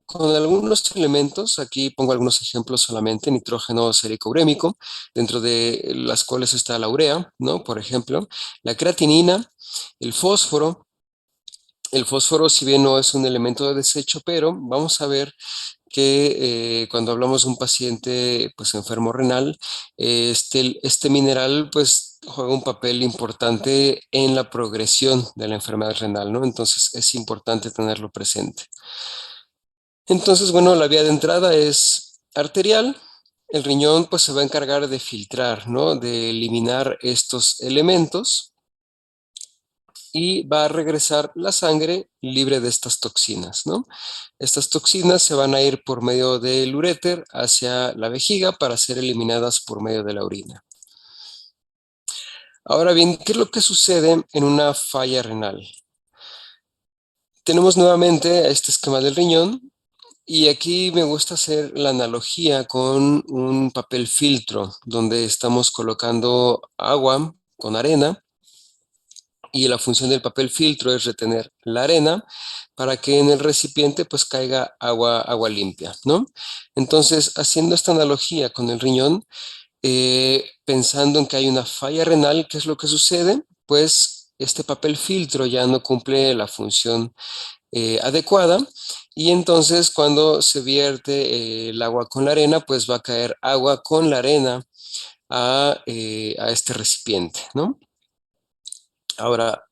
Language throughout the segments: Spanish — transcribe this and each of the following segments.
con algunos elementos. Aquí pongo algunos ejemplos solamente: nitrógeno sérico-urémico, dentro de las cuales está la urea, ¿no? Por ejemplo, la creatinina, el fósforo. El fósforo, si bien no es un elemento de desecho, pero vamos a ver que cuando hablamos de un paciente pues enfermo renal, este mineral pues juega un papel importante en la progresión de la enfermedad renal, ¿no? Entonces es importante tenerlo presente. Entonces, bueno, la vía de entrada es arterial. El riñón pues se va a encargar de filtrar, ¿no? De eliminar estos elementos y va a regresar la sangre libre de estas toxinas, ¿no? Estas toxinas se van a ir por medio del uréter hacia la vejiga para ser eliminadas por medio de la orina. Ahora bien, ¿qué es lo que sucede en una falla renal? Tenemos nuevamente este esquema del riñón y aquí me gusta hacer la analogía con un papel filtro donde estamos colocando agua con arena, y la función del papel filtro es retener la arena para que en el recipiente pues caiga agua limpia, ¿no? Entonces, haciendo esta analogía con el riñón, pensando en que hay una falla renal, ¿qué es lo que sucede? Pues este papel filtro ya no cumple la función adecuada, y entonces cuando se vierte el agua con la arena, pues va a caer agua con la arena a este recipiente, ¿no? Ahora,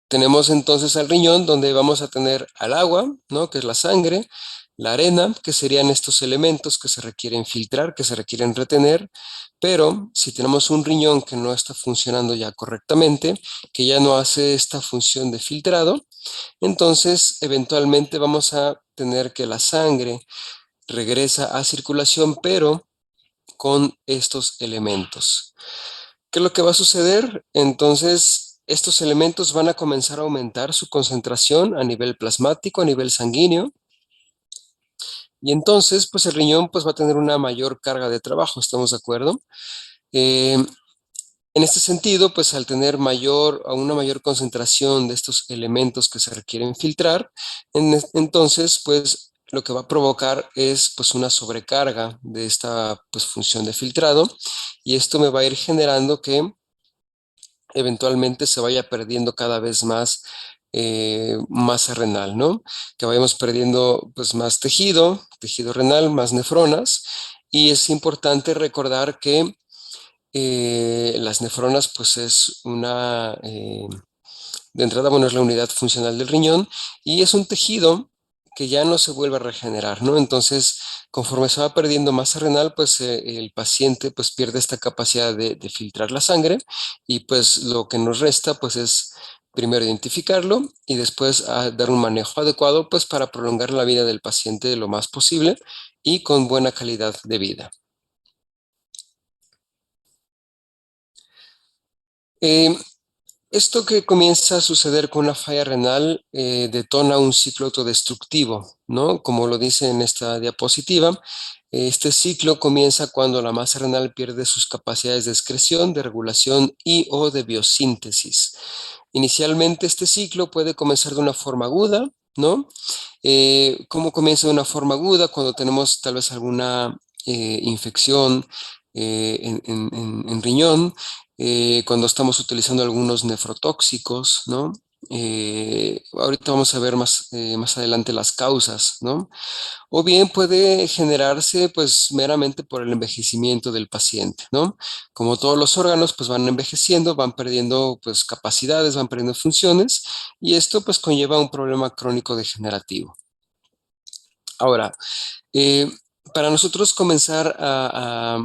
tenemos entonces al riñón, donde vamos a tener al agua, ¿no? Que es la sangre, la arena, que serían estos elementos que se requieren filtrar, que se requieren retener. Pero si tenemos un riñón que no está funcionando ya correctamente, que ya no hace esta función de filtrado, entonces eventualmente vamos a tener que la sangre regresa a circulación, pero con estos elementos. ¿Qué es lo que va a suceder? Entonces, estos elementos van a comenzar a aumentar su concentración a nivel plasmático, a nivel sanguíneo, y entonces, pues el riñón pues, va a tener una mayor carga de trabajo, ¿estamos de acuerdo? Eh, en este sentido, pues al tener una mayor concentración de estos elementos que se requieren filtrar, entonces, pues lo que va a provocar es pues una sobrecarga de esta pues función de filtrado, y esto me va a ir generando que eventualmente se vaya perdiendo cada vez más masa renal, ¿no? Que vayamos perdiendo pues más tejido renal, más nefronas, y es importante recordar que las nefronas pues es de entrada, bueno, es la unidad funcional del riñón y es un tejido que ya no se vuelve a regenerar, ¿no? Entonces, conforme se va perdiendo masa renal, pues el paciente pues pierde esta capacidad de filtrar la sangre, y pues lo que nos resta pues es primero identificarlo y después dar un manejo adecuado pues para prolongar la vida del paciente lo más posible y con buena calidad de vida. Eh, Esto que comienza a suceder con una falla renal detona un ciclo autodestructivo, ¿no? Como lo dice en esta diapositiva, este ciclo comienza cuando la masa renal pierde sus capacidades de excreción, de regulación y o de biosíntesis. Inicialmente este ciclo puede comenzar de una forma aguda, ¿no? ¿Cómo comienza de una forma aguda? Cuando tenemos tal vez alguna infección en riñón, cuando estamos utilizando algunos nefrotóxicos, ¿no? Ahorita vamos a ver más adelante las causas, ¿no? O bien puede generarse pues meramente por el envejecimiento del paciente, ¿no? Como todos los órganos pues van envejeciendo, van perdiendo pues capacidades, van perdiendo funciones, y esto pues conlleva un problema crónico degenerativo. Ahora, eh, para nosotros comenzar a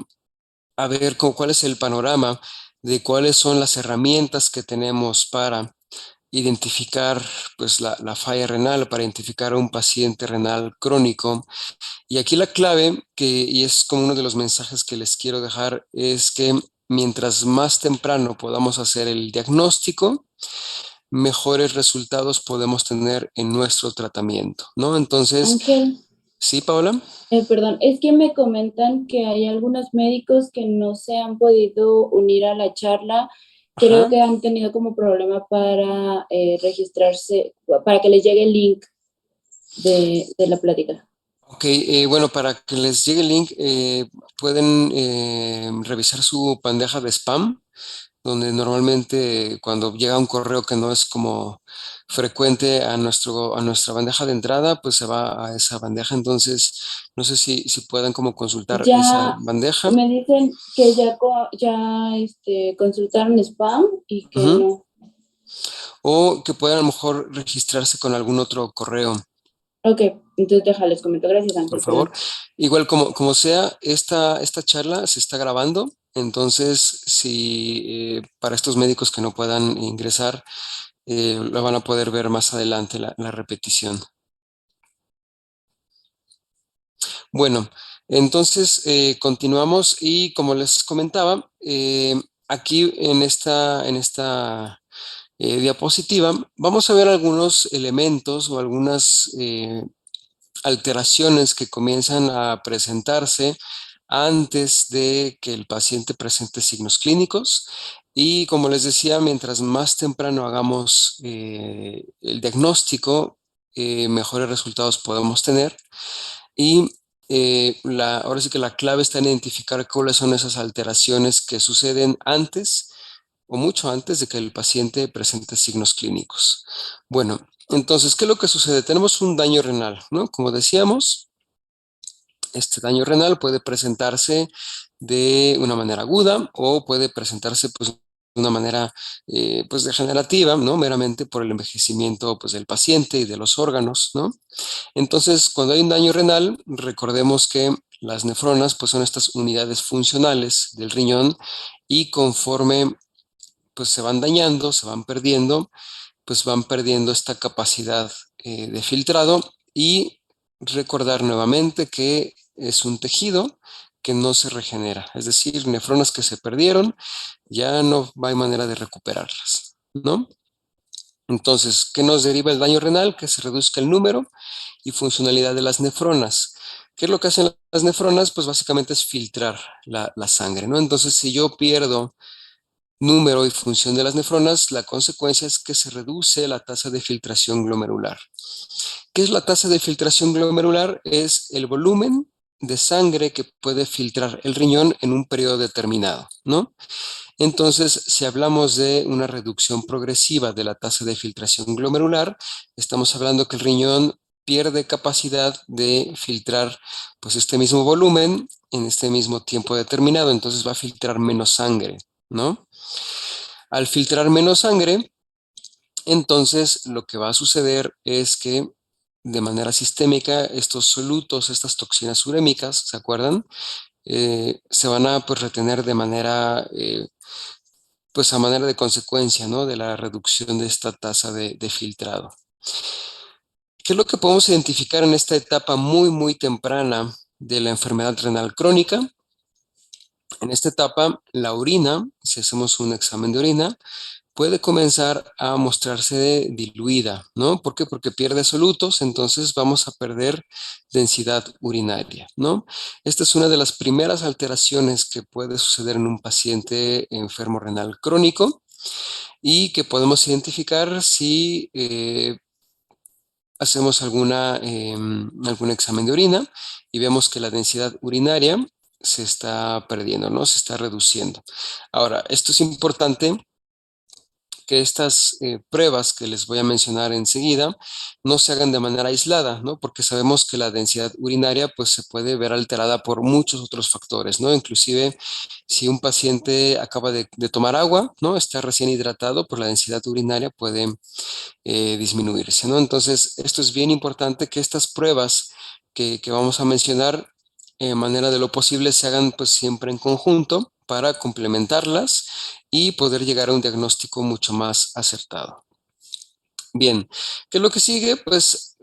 ver cuál es el panorama de cuáles son las herramientas que tenemos para identificar pues la falla renal, para identificar a un paciente renal crónico. Y aquí la clave, y es como uno de los mensajes que les quiero dejar, es que mientras más temprano podamos hacer el diagnóstico, mejores resultados podemos tener en nuestro tratamiento, ¿no? Entonces, Ángel, ¿sí, Paola? perdón, es que me comentan que hay algunos médicos que no se han podido unir a la charla. Creo Ajá. que han tenido como problema para registrarse, para que les llegue el link. de la plática. Ok, bueno, para que les llegue el link, pueden revisar su bandeja de spam, donde normalmente cuando llega un correo que no es como frecuente a a nuestra bandeja de entrada, pues se va a esa bandeja. Entonces, no sé si puedan como consultar esa Ya bandeja. me dicen que ya consultaron spam y que Ujú. no. O que puedan a lo mejor registrarse con algún otro correo, Ok, entonces déjales comento. Gracias, por Ángel, favor. perdón. Igual como sea, esta charla se está grabando, entonces si para estos médicos que no puedan ingresar, la van a poder ver más adelante la repetición. Bueno, entonces continuamos y como les comentaba, aquí en esta diapositiva vamos a ver algunos elementos o algunas alteraciones que comienzan a presentarse antes de que el paciente presente signos clínicos. Y como les decía, mientras más temprano hagamos el diagnóstico, mejores resultados podemos tener. Y ahora sí que la clave está en identificar cuáles son esas alteraciones que suceden antes o mucho antes de que el paciente presente signos clínicos. Bueno, entonces, ¿qué es lo que sucede? Tenemos un daño renal, ¿no? Como decíamos, este daño renal puede presentarse de una manera aguda o puede presentarse pues, de una manera pues degenerativa, ¿no? Meramente por el envejecimiento pues, del paciente y de los órganos, ¿no? Entonces, cuando hay un daño renal, recordemos que las nefronas pues, son estas unidades funcionales del riñón y conforme pues, se van dañando, se van perdiendo, pues van perdiendo esta capacidad de filtrado y recordar nuevamente que es un tejido que no se regenera, es decir, nefronas que se perdieron, ya no hay manera de recuperarlas, ¿no? Entonces, ¿qué nos deriva el daño renal? Que se reduzca el número y funcionalidad de las nefronas. ¿Qué es lo que hacen las nefronas? Pues básicamente es filtrar la sangre, ¿no? Entonces, si yo pierdo número y función de las nefronas, la consecuencia es que se reduce la tasa de filtración glomerular. ¿Qué es la tasa de filtración glomerular? Es el volumen de sangre que puede filtrar el riñón en un periodo determinado, ¿no? Entonces, si hablamos de una reducción progresiva de la tasa de filtración glomerular, estamos hablando que el riñón pierde capacidad de filtrar pues este mismo volumen en este mismo tiempo determinado, entonces va a filtrar menos sangre, ¿no? Al filtrar menos sangre, entonces lo que va a suceder es que de manera sistémica estos solutos, estas toxinas urémicas, ¿se acuerdan? Se van a pues, retener de manera, pues a manera de consecuencia, ¿no? De la reducción de esta tasa de filtrado. ¿Qué es lo que podemos identificar en esta etapa muy temprana de la enfermedad renal crónica? En esta etapa, la orina, si hacemos un examen de orina, puede comenzar a mostrarse diluida, ¿no? ¿Por qué? Porque pierde solutos, entonces vamos a perder densidad urinaria, ¿no? Esta es una de las primeras alteraciones que puede suceder en un paciente enfermo renal crónico y que podemos identificar si hacemos algún examen de orina y vemos que la densidad urinaria se está perdiendo, ¿no? Se está reduciendo. Ahora, esto es importante que estas pruebas que les voy a mencionar enseguida no se hagan de manera aislada, ¿no? Porque sabemos que la densidad urinaria pues se puede ver alterada por muchos otros factores, ¿no? Inclusive si un paciente acaba de tomar agua, ¿no? Está recién hidratado, pues la densidad urinaria puede disminuirse, ¿no? Entonces, esto es bien importante que estas pruebas que vamos a mencionar, en manera de lo posible, se hagan pues siempre en conjunto para complementarlas y poder llegar a un diagnóstico mucho más acertado. Bien, ¿qué es lo que sigue? Pues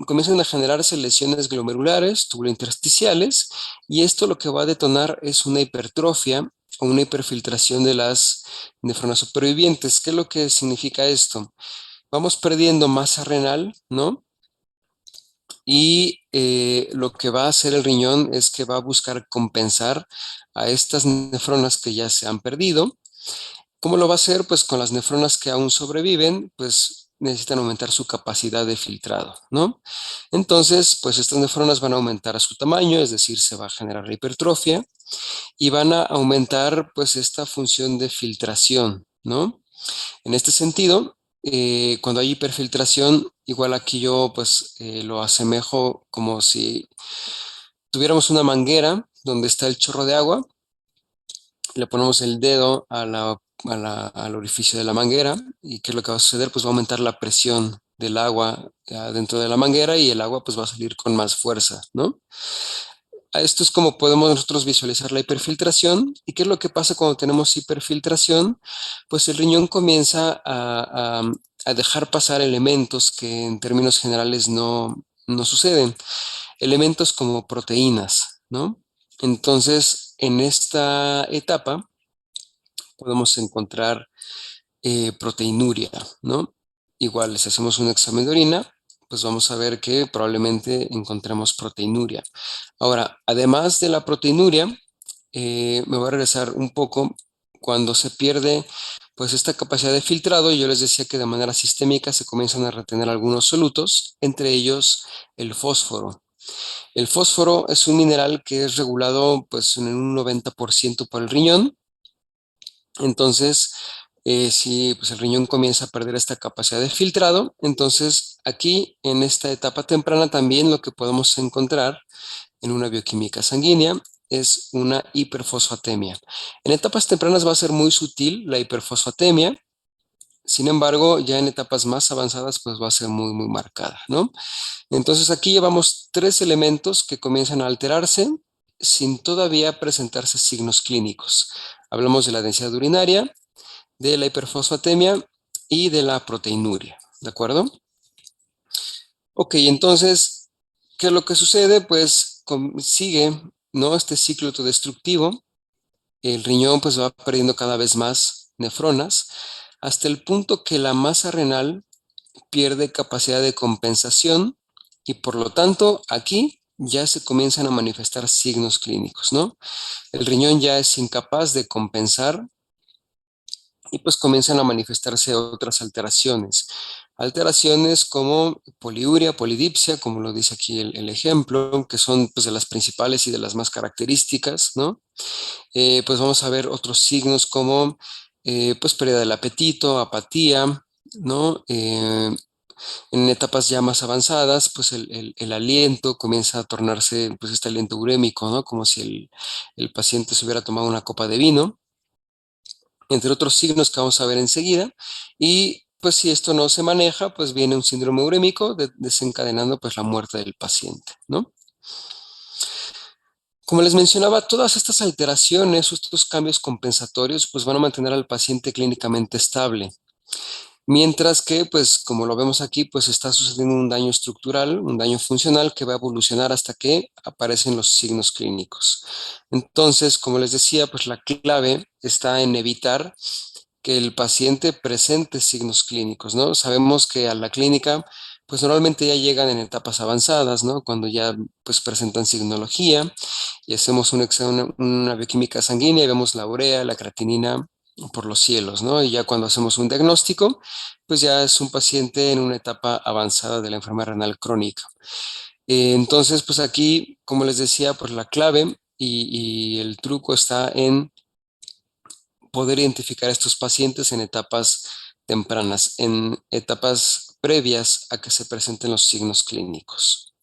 comienzan a generarse lesiones glomerulares, tubulointersticiales, y esto lo que va a detonar es una hipertrofia o una hiperfiltración de las nefronas supervivientes. ¿Qué es lo que significa esto? Vamos perdiendo masa renal, ¿no? Y lo que va a hacer el riñón es que va a buscar compensar a estas nefronas que ya se han perdido. ¿Cómo lo va a hacer? Pues con las nefronas que aún sobreviven, pues necesitan aumentar su capacidad de filtrado, ¿no? Entonces, pues estas nefronas van a aumentar a su tamaño, es decir, se va a generar la hipertrofia y van a aumentar pues esta función de filtración, ¿no? En este sentido, cuando hay hiperfiltración, igual aquí yo pues lo asemejo como si tuviéramos una manguera donde está el chorro de agua, le ponemos el dedo al orificio de la manguera y ¿qué es lo que va a suceder? Pues va a aumentar la presión del agua dentro de la manguera y el agua pues va a salir con más fuerza, ¿no? A esto es como podemos nosotros visualizar la hiperfiltración. ¿Y qué es lo que pasa cuando tenemos hiperfiltración? Pues el riñón comienza a dejar pasar elementos que en términos generales no suceden. Elementos como proteínas, ¿no? Entonces, en esta etapa podemos encontrar proteinuria, ¿no? Igual, si hacemos un examen de orina, pues vamos a ver que probablemente encontremos proteinuria. Ahora, además de la proteinuria, me voy a regresar un poco cuando se pierde pues esta capacidad de filtrado. Yo les decía que de manera sistémica se comienzan a retener algunos solutos, entre ellos el fósforo. El fósforo es un mineral que es regulado pues en un 90% por el riñón. Entonces, si pues el riñón comienza a perder esta capacidad de filtrado, entonces aquí en esta etapa temprana también lo que podemos encontrar en una bioquímica sanguínea es una hiperfosfatemia. En etapas tempranas va a ser muy sutil la hiperfosfatemia, sin embargo, ya en etapas más avanzadas pues va a ser muy marcada, ¿no? Entonces aquí llevamos tres elementos que comienzan a alterarse sin todavía presentarse signos clínicos. Hablamos de la densidad urinaria, de la hiperfosfatemia y de la proteinuria, ¿de acuerdo? Ok, entonces, ¿qué es lo que sucede? Pues sigue, ¿no? Este ciclo autodestructivo, el riñón pues va perdiendo cada vez más nefronas, hasta el punto que la masa renal pierde capacidad de compensación y por lo tanto aquí ya se comienzan a manifestar signos clínicos, ¿no? El riñón ya es incapaz de compensar y pues comienzan a manifestarse otras alteraciones. Alteraciones como poliuria, polidipsia, como lo dice aquí el ejemplo, que son pues de las principales y de las más características, ¿no? Pues vamos a ver otros signos como pues pérdida del apetito, apatía, ¿no? En etapas ya más avanzadas, pues el aliento comienza a tornarse, pues este aliento urémico, ¿no? Como si el paciente se hubiera tomado una copa de vino, entre otros signos que vamos a ver enseguida. Y pues si esto no se maneja, pues viene un síndrome urémico desencadenando pues la muerte del paciente, ¿no? Como les mencionaba, todas estas alteraciones, estos cambios compensatorios, pues van a mantener al paciente clínicamente estable. Mientras que, pues, como lo vemos aquí, pues está sucediendo un daño estructural, un daño funcional que va a evolucionar hasta que aparecen los signos clínicos. Entonces, como les decía, pues la clave está en evitar que el paciente presente signos clínicos, ¿no? Sabemos que a la clínica, pues normalmente ya llegan en etapas avanzadas, ¿no? Cuando ya, pues, presentan signología y hacemos un examen, una bioquímica sanguínea y vemos la urea, la creatinina por los cielos, ¿no? Y ya cuando hacemos un diagnóstico, pues ya es un paciente en una etapa avanzada de la enfermedad renal crónica. Entonces, pues aquí, como les decía, pues la clave y el truco está en poder identificar a estos pacientes en etapas tempranas, en etapas previas a que se presenten los signos clínicos.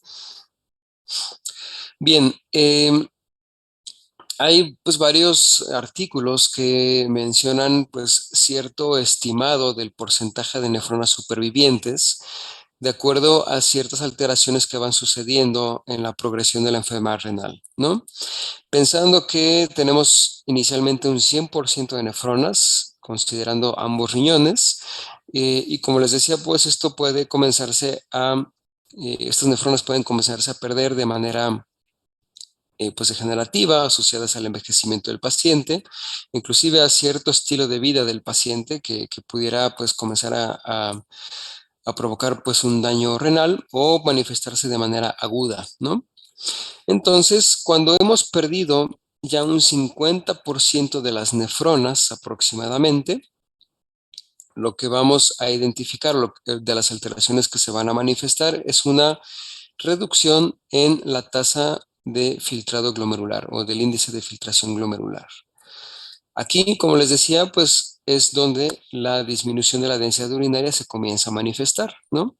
Bien, hay pues varios artículos que mencionan pues cierto estimado del porcentaje de nefronas supervivientes de acuerdo a ciertas alteraciones que van sucediendo en la progresión de la enfermedad renal, ¿no? Pensando que tenemos inicialmente un 100% de nefronas, considerando ambos riñones, y como les decía, pues esto puede comenzarse estas nefronas pueden comenzarse a perder de manera pues degenerativa, asociadas al envejecimiento del paciente, inclusive a cierto estilo de vida del paciente que pudiera pues comenzar a provocar pues un daño renal o manifestarse de manera aguda, ¿no? Entonces, cuando hemos perdido ya un 50% de las nefronas aproximadamente, lo que vamos a identificar de las alteraciones que se van a manifestar es una reducción en la tasa de filtrado glomerular o del índice de filtración glomerular. Aquí, como les decía, pues es donde la disminución de la densidad urinaria se comienza a manifestar, ¿no?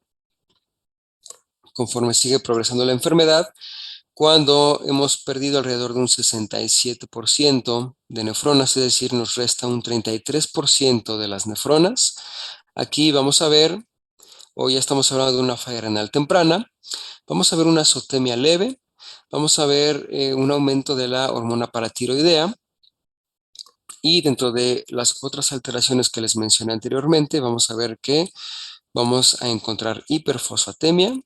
Conforme sigue progresando la enfermedad, cuando hemos perdido alrededor de un 67% de nefronas, es decir, nos resta un 33% de las nefronas, aquí vamos a ver, o ya estamos hablando de una falla renal temprana, vamos a ver una azotemia leve, vamos a ver un aumento de la hormona paratiroidea, y dentro de las otras alteraciones que les mencioné anteriormente, vamos a ver que vamos a encontrar hiperfosfatemia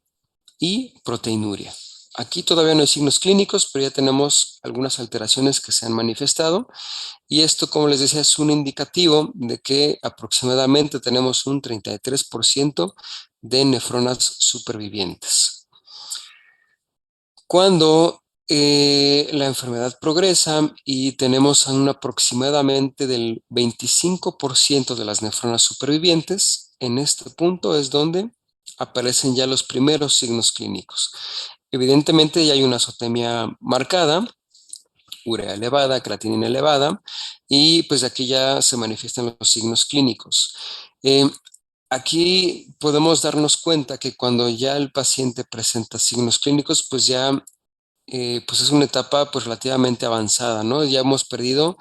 y proteinuria. Aquí todavía no hay signos clínicos, pero ya tenemos algunas alteraciones que se han manifestado. Y esto, como les decía, es un indicativo de que aproximadamente tenemos un 33% de nefronas supervivientes. Cuando la enfermedad progresa y tenemos un aproximadamente del 25% de las nefronas supervivientes, en este punto es donde aparecen ya los primeros signos clínicos. Evidentemente ya hay una azotemia marcada, urea elevada, creatinina elevada, y pues aquí ya se manifiestan los signos clínicos. Aquí podemos darnos cuenta que cuando ya el paciente presenta signos clínicos, pues ya pues es una etapa pues relativamente avanzada, ¿no? Ya hemos perdido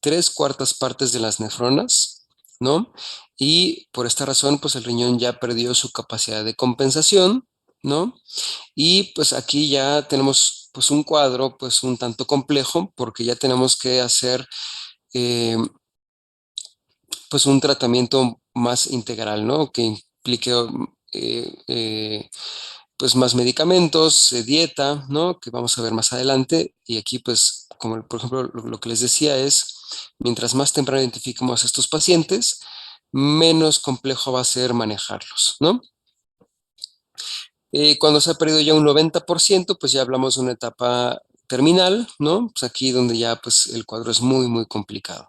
3/4 partes de las nefronas, ¿no? Y por esta razón, pues el riñón ya perdió su capacidad de compensación, ¿no? Y pues aquí ya tenemos pues un cuadro pues un tanto complejo porque ya tenemos que hacer eh, pues un tratamiento más integral, ¿no? Que implique eh, eh, pues más medicamentos, dieta, ¿no? Que vamos a ver más adelante. Y aquí pues como por ejemplo lo que les decía es, mientras más temprano identifiquemos a estos pacientes, menos complejo va a ser manejarlos, ¿no? Cuando se ha perdido ya un 90%, pues ya hablamos de una etapa terminal, ¿no? Pues aquí donde ya pues el cuadro es muy, muy complicado.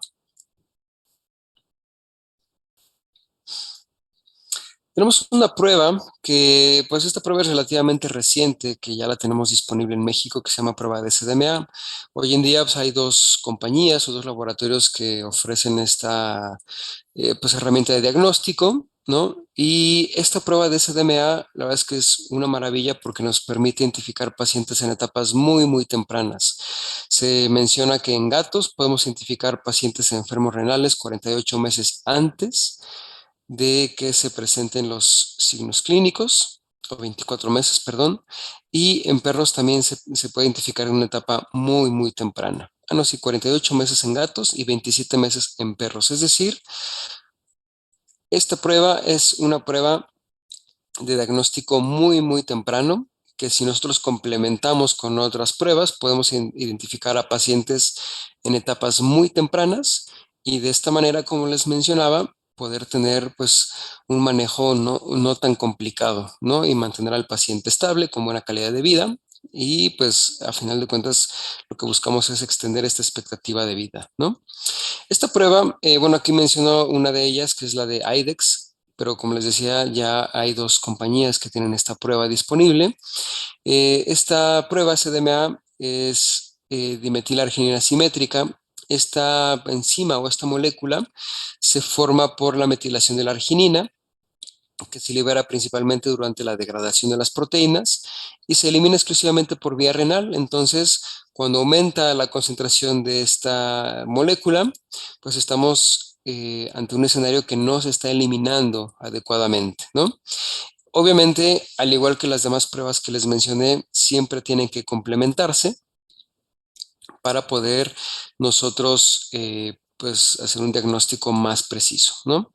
Tenemos una prueba que, pues esta prueba es relativamente reciente, que ya la tenemos disponible en México, que se llama prueba de SDMA. Hoy en día pues, hay dos compañías o dos laboratorios que ofrecen esta pues, herramienta de diagnóstico, ¿no? Y esta prueba de SDMA, la verdad es que es una maravilla porque nos permite identificar pacientes en etapas muy, muy tempranas. Se menciona que en gatos podemos identificar pacientes enfermos renales 48 meses antes de que se presenten los signos clínicos, o 24 meses, perdón, y en perros también se puede identificar en una etapa muy, muy temprana. Ah, no, sí, 48 meses en gatos y 27 meses en perros. Es decir, esta prueba es una prueba de diagnóstico muy, muy temprano, que si nosotros complementamos con otras pruebas, podemos identificar a pacientes en etapas muy tempranas y de esta manera, como les mencionaba, poder tener pues un manejo no tan complicado, ¿no? Y mantener al paciente estable con buena calidad de vida y pues a final de cuentas lo que buscamos es extender esta expectativa de vida, ¿no? Esta prueba, bueno, aquí menciono una de ellas, que es la de IDEX, pero como les decía, ya hay dos compañías que tienen esta prueba disponible. Esta prueba CDMA es dimetilarginina simétrica. Esta enzima o esta molécula se forma por la metilación de la arginina, que se libera principalmente durante la degradación de las proteínas y se elimina exclusivamente por vía renal. Entonces, cuando aumenta la concentración de esta molécula, pues estamos ante un escenario que no se está eliminando adecuadamente, ¿no? Obviamente, al igual que las demás pruebas que les mencioné, siempre tienen que complementarse para poder nosotros pues hacer un diagnóstico más preciso, ¿no?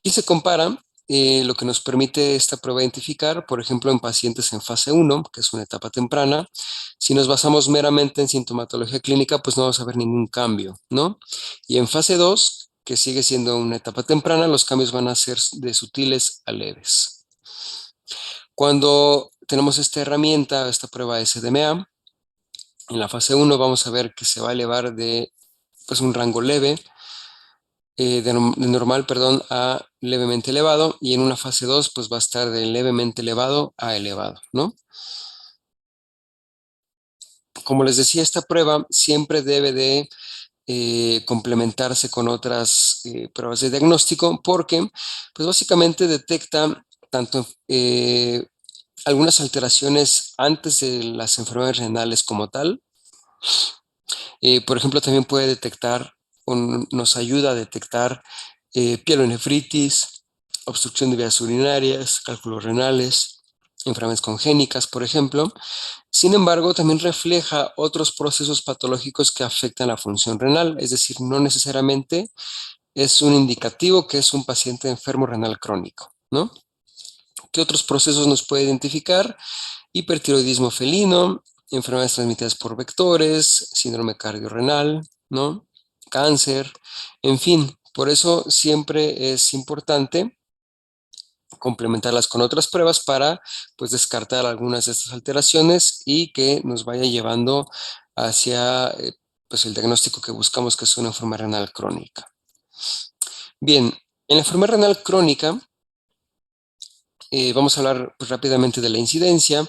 Y se compara lo que nos permite esta prueba identificar, por ejemplo, en pacientes en fase 1, que es una etapa temprana. Si nos basamos meramente en sintomatología clínica, pues no vamos a ver ningún cambio, ¿no? Y en fase 2, que sigue siendo una etapa temprana, los cambios van a ser de sutiles a leves. Cuando tenemos esta herramienta, esta prueba de SDMA, en la fase 1 vamos a ver que se va a elevar de pues, un rango leve de normal, perdón, a levemente elevado, y en una fase 2 pues va a estar de levemente elevado a elevado, ¿no? Como les decía, esta prueba siempre debe de complementarse con otras pruebas de diagnóstico porque, pues básicamente detecta tanto algunas alteraciones antes de las enfermedades renales como tal. Por ejemplo, también puede detectar o nos ayuda a detectar pielonefritis, obstrucción de vías urinarias, cálculos renales, enfermedades congénicas, por ejemplo. Sin embargo, también refleja otros procesos patológicos que afectan la función renal, es decir, no necesariamente es un indicativo que es un paciente enfermo renal crónico, ¿no? ¿Qué otros procesos nos puede identificar? Hipertiroidismo felino, enfermedades transmitidas por vectores, síndrome cardiorrenal, ¿no? Cáncer, en fin, por eso siempre es importante complementarlas con otras pruebas para pues descartar algunas de estas alteraciones y que nos vaya llevando hacia pues el diagnóstico que buscamos, que es una enfermedad renal crónica. Bien, en la enfermedad renal crónica vamos a hablar pues, rápidamente de la incidencia.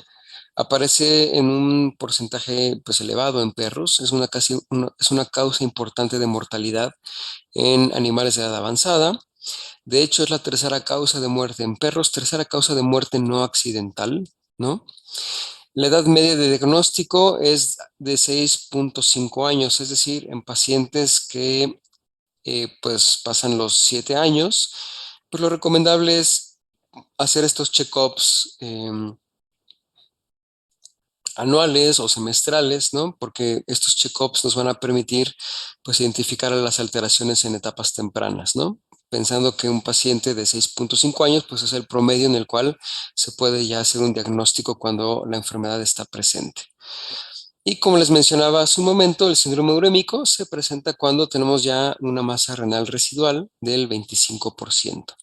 Aparece en un porcentaje pues, elevado en perros, es es una causa importante de mortalidad en animales de edad avanzada. De hecho, es la tercera causa de muerte en perros, tercera causa de muerte no accidental, ¿no? La edad media de diagnóstico es de 6.5 años, es decir, en pacientes que pues pasan los 7 años, pues lo recomendable es hacer estos check-ups anuales o semestrales, ¿no? Porque estos check-ups nos van a permitir, pues, identificar las alteraciones en etapas tempranas, ¿no? Pensando que un paciente de 6.5 años, pues es el promedio en el cual se puede ya hacer un diagnóstico cuando la enfermedad está presente. Y como les mencionaba hace un momento, el síndrome urémico se presenta cuando tenemos ya una masa renal residual del 25%.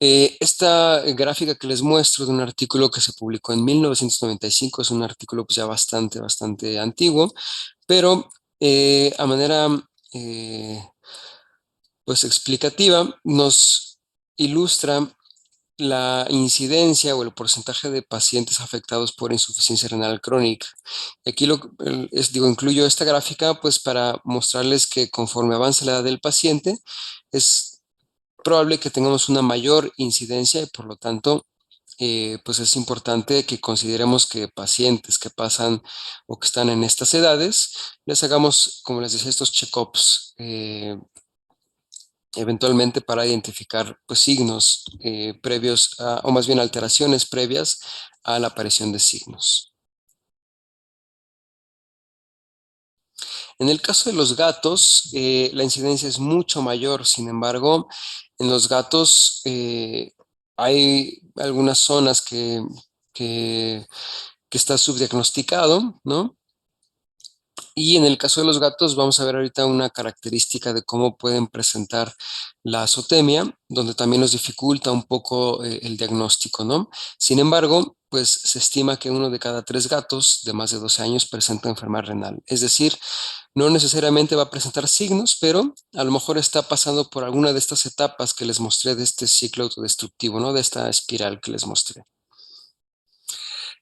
Esta gráfica que les muestro de un artículo que se publicó en 1995 es un artículo pues ya bastante antiguo, pero a manera eh, pues explicativa nos ilustra la incidencia o el porcentaje de pacientes afectados por insuficiencia renal crónica. Aquí incluyo esta gráfica pues para mostrarles que conforme avanza la edad del paciente es probable que tengamos una mayor incidencia y por lo tanto pues es importante que consideremos que pacientes que pasan o que están en estas edades, les hagamos, como les decía, estos check-ups eventualmente para identificar pues, signos previos o más bien alteraciones previas a la aparición de signos. En el caso de los gatos, la incidencia es mucho mayor, sin embargo, en los gatos hay algunas zonas que, que está subdiagnosticado, ¿no? Y en el caso de los gatos, vamos a ver ahorita una característica de cómo pueden presentar la azotemia, donde también nos dificulta un poco el diagnóstico, ¿no? Sin embargo, pues se estima que uno de cada 3 gatos de más de 12 años presenta enfermedad renal. Es decir, no necesariamente va a presentar signos, pero a lo mejor está pasando por alguna de estas etapas que les mostré de este ciclo autodestructivo, ¿no? De esta espiral que les mostré.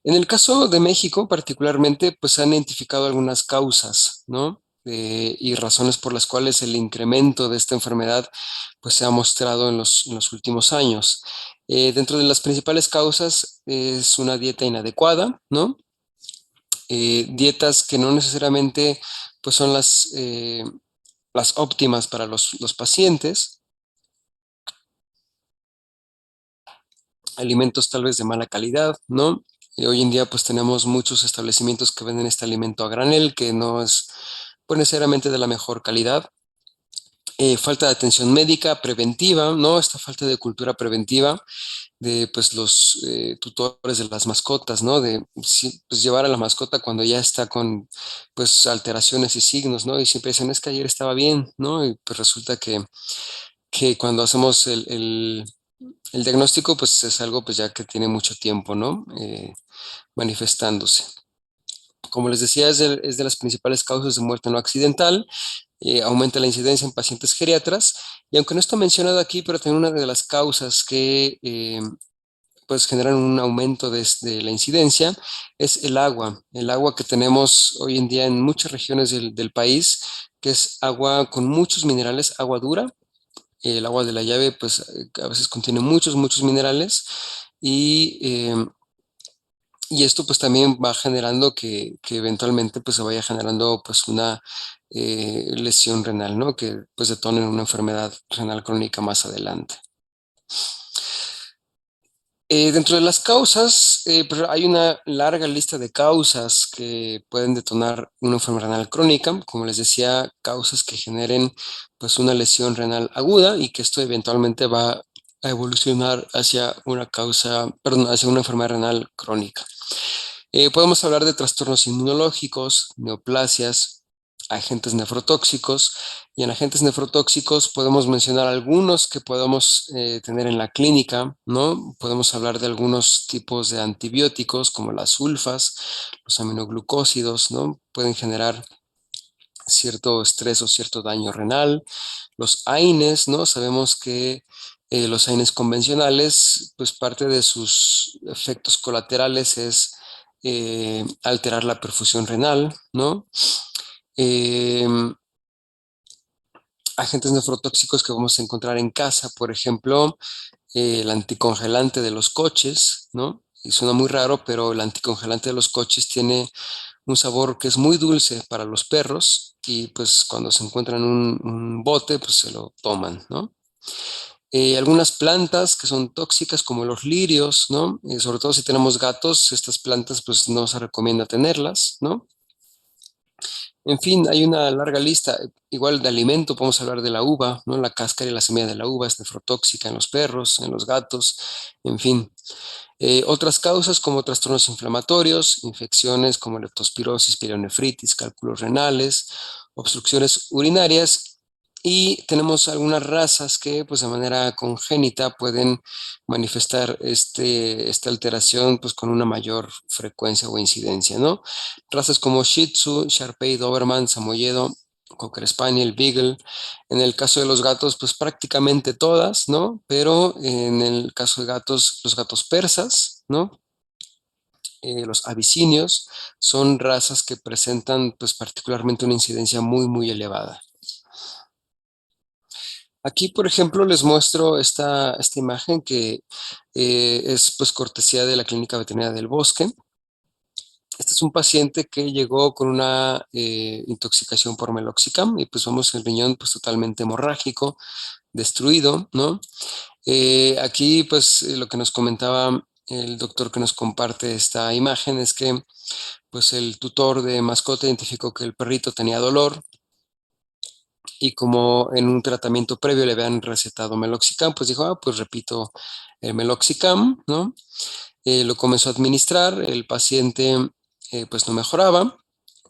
En el caso de México, particularmente, pues se han identificado algunas causas, ¿no? Y razones por las cuales el incremento de esta enfermedad pues, se ha mostrado en los últimos años. Dentro de las principales causas es una dieta inadecuada, ¿no? Dietas que no necesariamente pues, son las óptimas para los pacientes, alimentos tal vez de mala calidad, ¿no? Hoy en día pues tenemos muchos establecimientos que venden este alimento a granel que no es pues, necesariamente de la mejor calidad. Falta de atención médica preventiva, ¿no? Esta falta de cultura preventiva de pues los tutores de las mascotas, ¿no? De pues, llevar a la mascota cuando ya está con pues alteraciones y signos, ¿no? Y siempre dicen, es que ayer estaba bien, ¿no? Y pues resulta que cuando hacemos el diagnóstico, pues es algo pues ya que tiene mucho tiempo, ¿no? Manifestándose. Como les decía, es de las principales causas de muerte no accidental. aumenta la incidencia en pacientes geriatras, y aunque no está mencionado aquí, pero también una de las causas que pues generan un aumento de la incidencia es el agua que tenemos hoy en día en muchas regiones del país, que es agua con muchos minerales, agua dura. El agua de la llave pues a veces contiene muchos minerales, y y esto pues también va generando que eventualmente pues se vaya generando pues una lesión renal, ¿no? Que pues detone una enfermedad renal crónica más adelante. Dentro de las causas, pues hay una larga lista de causas que pueden detonar una enfermedad renal crónica, como les decía, causas que generen pues una lesión renal aguda, y que esto eventualmente va a evolucionar hacia una causa, perdón, hacia una enfermedad renal crónica. Podemos hablar de trastornos inmunológicos, neoplasias, agentes nefrotóxicos, y en agentes nefrotóxicos podemos mencionar algunos que podemos tener en la clínica, ¿no? Podemos hablar de algunos tipos de antibióticos como las sulfas, los aminoglucósidos, ¿no? Pueden generar cierto estrés o cierto daño renal. Los AINES, ¿no? Sabemos que los AINES convencionales, pues parte de sus efectos colaterales es alterar la perfusión renal, ¿no? Eh, Agentes nefrotóxicos que vamos a encontrar en casa, por ejemplo, el anticongelante de los coches, ¿no? Y suena muy raro, pero el anticongelante de los coches tiene un sabor que es muy dulce para los perros, y pues cuando se encuentran un bote, pues se lo toman, ¿no? Algunas plantas que son tóxicas como los lirios, ¿no? Sobre todo si tenemos gatos, estas plantas pues no se recomienda tenerlas, ¿no? En fin, hay una larga lista. Igual de alimento, podemos hablar de la uva, ¿no? La cáscara y la semilla de la uva es nefrotóxica en los perros, en los gatos, en fin. Otras causas como trastornos inflamatorios, infecciones como leptospirosis, pielonefritis, cálculos renales, obstrucciones urinarias, y tenemos algunas razas que pues de manera congénita pueden manifestar esta alteración pues con una mayor frecuencia o incidencia, ¿no? Razas como Shih Tzu, Shar-Pei, Doberman, Samoyedo, Cocker Spaniel, Beagle. En el caso de los gatos, pues prácticamente todas, ¿no? Pero en el caso de gatos, los gatos persas, ¿no? Los abisinios son razas que presentan pues particularmente una incidencia muy elevada. Aquí, por ejemplo, les muestro esta imagen que es pues cortesía de la Clínica Veterinaria del Bosque. Este es un paciente que llegó con una intoxicación por meloxicam, y pues vemos el riñón pues totalmente hemorrágico, destruido, ¿no? Aquí pues lo que nos comentaba el doctor que nos comparte esta imagen es que pues el tutor de mascota identificó que el perrito tenía dolor, y como en un tratamiento previo le habían recetado meloxicam, pues dijo, pues repito el meloxicam, ¿no? Lo comenzó a administrar, el paciente pues no mejoraba,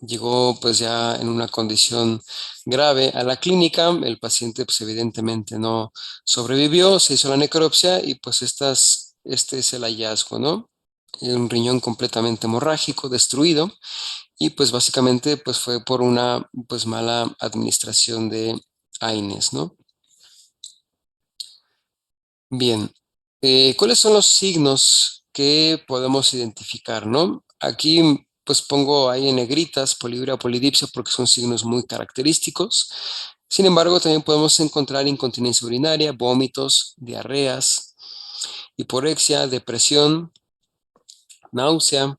llegó pues ya en una condición grave a la clínica, el paciente pues evidentemente no sobrevivió, se hizo la necropsia, y pues este es el hallazgo, ¿no? Un riñón completamente hemorrágico, destruido, y pues básicamente pues fue por una pues mala administración de AINES, ¿no? Bien, ¿cuáles son los signos que podemos identificar, no? Aquí pues pongo ahí en negritas polibria o polidipsia porque son signos muy característicos. Sin embargo, también podemos encontrar incontinencia urinaria, vómitos, diarreas, hiporexia, depresión, náusea.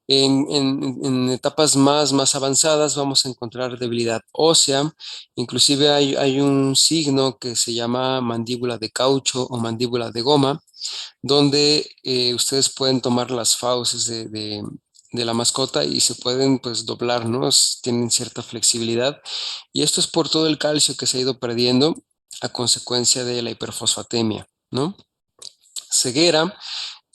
En etapas más avanzadas vamos a encontrar debilidad ósea, inclusive hay un signo que se llama mandíbula de caucho o mandíbula de goma, donde ustedes pueden tomar las fauces de la mascota y se pueden pues doblar, ¿no? Tienen cierta flexibilidad, y esto es por todo el calcio que se ha ido perdiendo a consecuencia de la hiperfosfatemia, ¿no? Ceguera.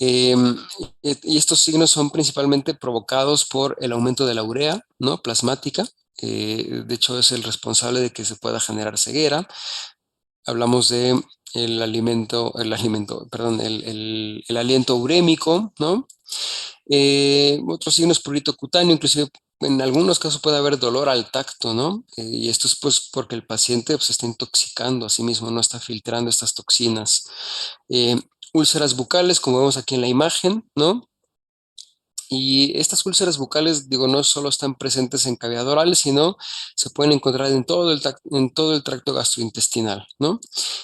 em, y estos signos son principalmente provocados por el aumento de la urea, ¿no? Plasmática. De hecho, es el responsable de que se pueda generar ceguera. Hablamos de perdón, el aliento urémico, ¿no? Otros signos, prurito cutáneo, inclusive en algunos casos puede haber dolor al tacto, ¿no? Y esto es pues porque el paciente pues, se está intoxicando a sí mismo, no está filtrando estas toxinas. Úlceras bucales, como vemos aquí en la imagen, ¿no? Y estas úlceras bucales, digo, no solo están presentes en cavidad oral, sino se pueden encontrar en todo el tracto gastrointestinal, ¿no?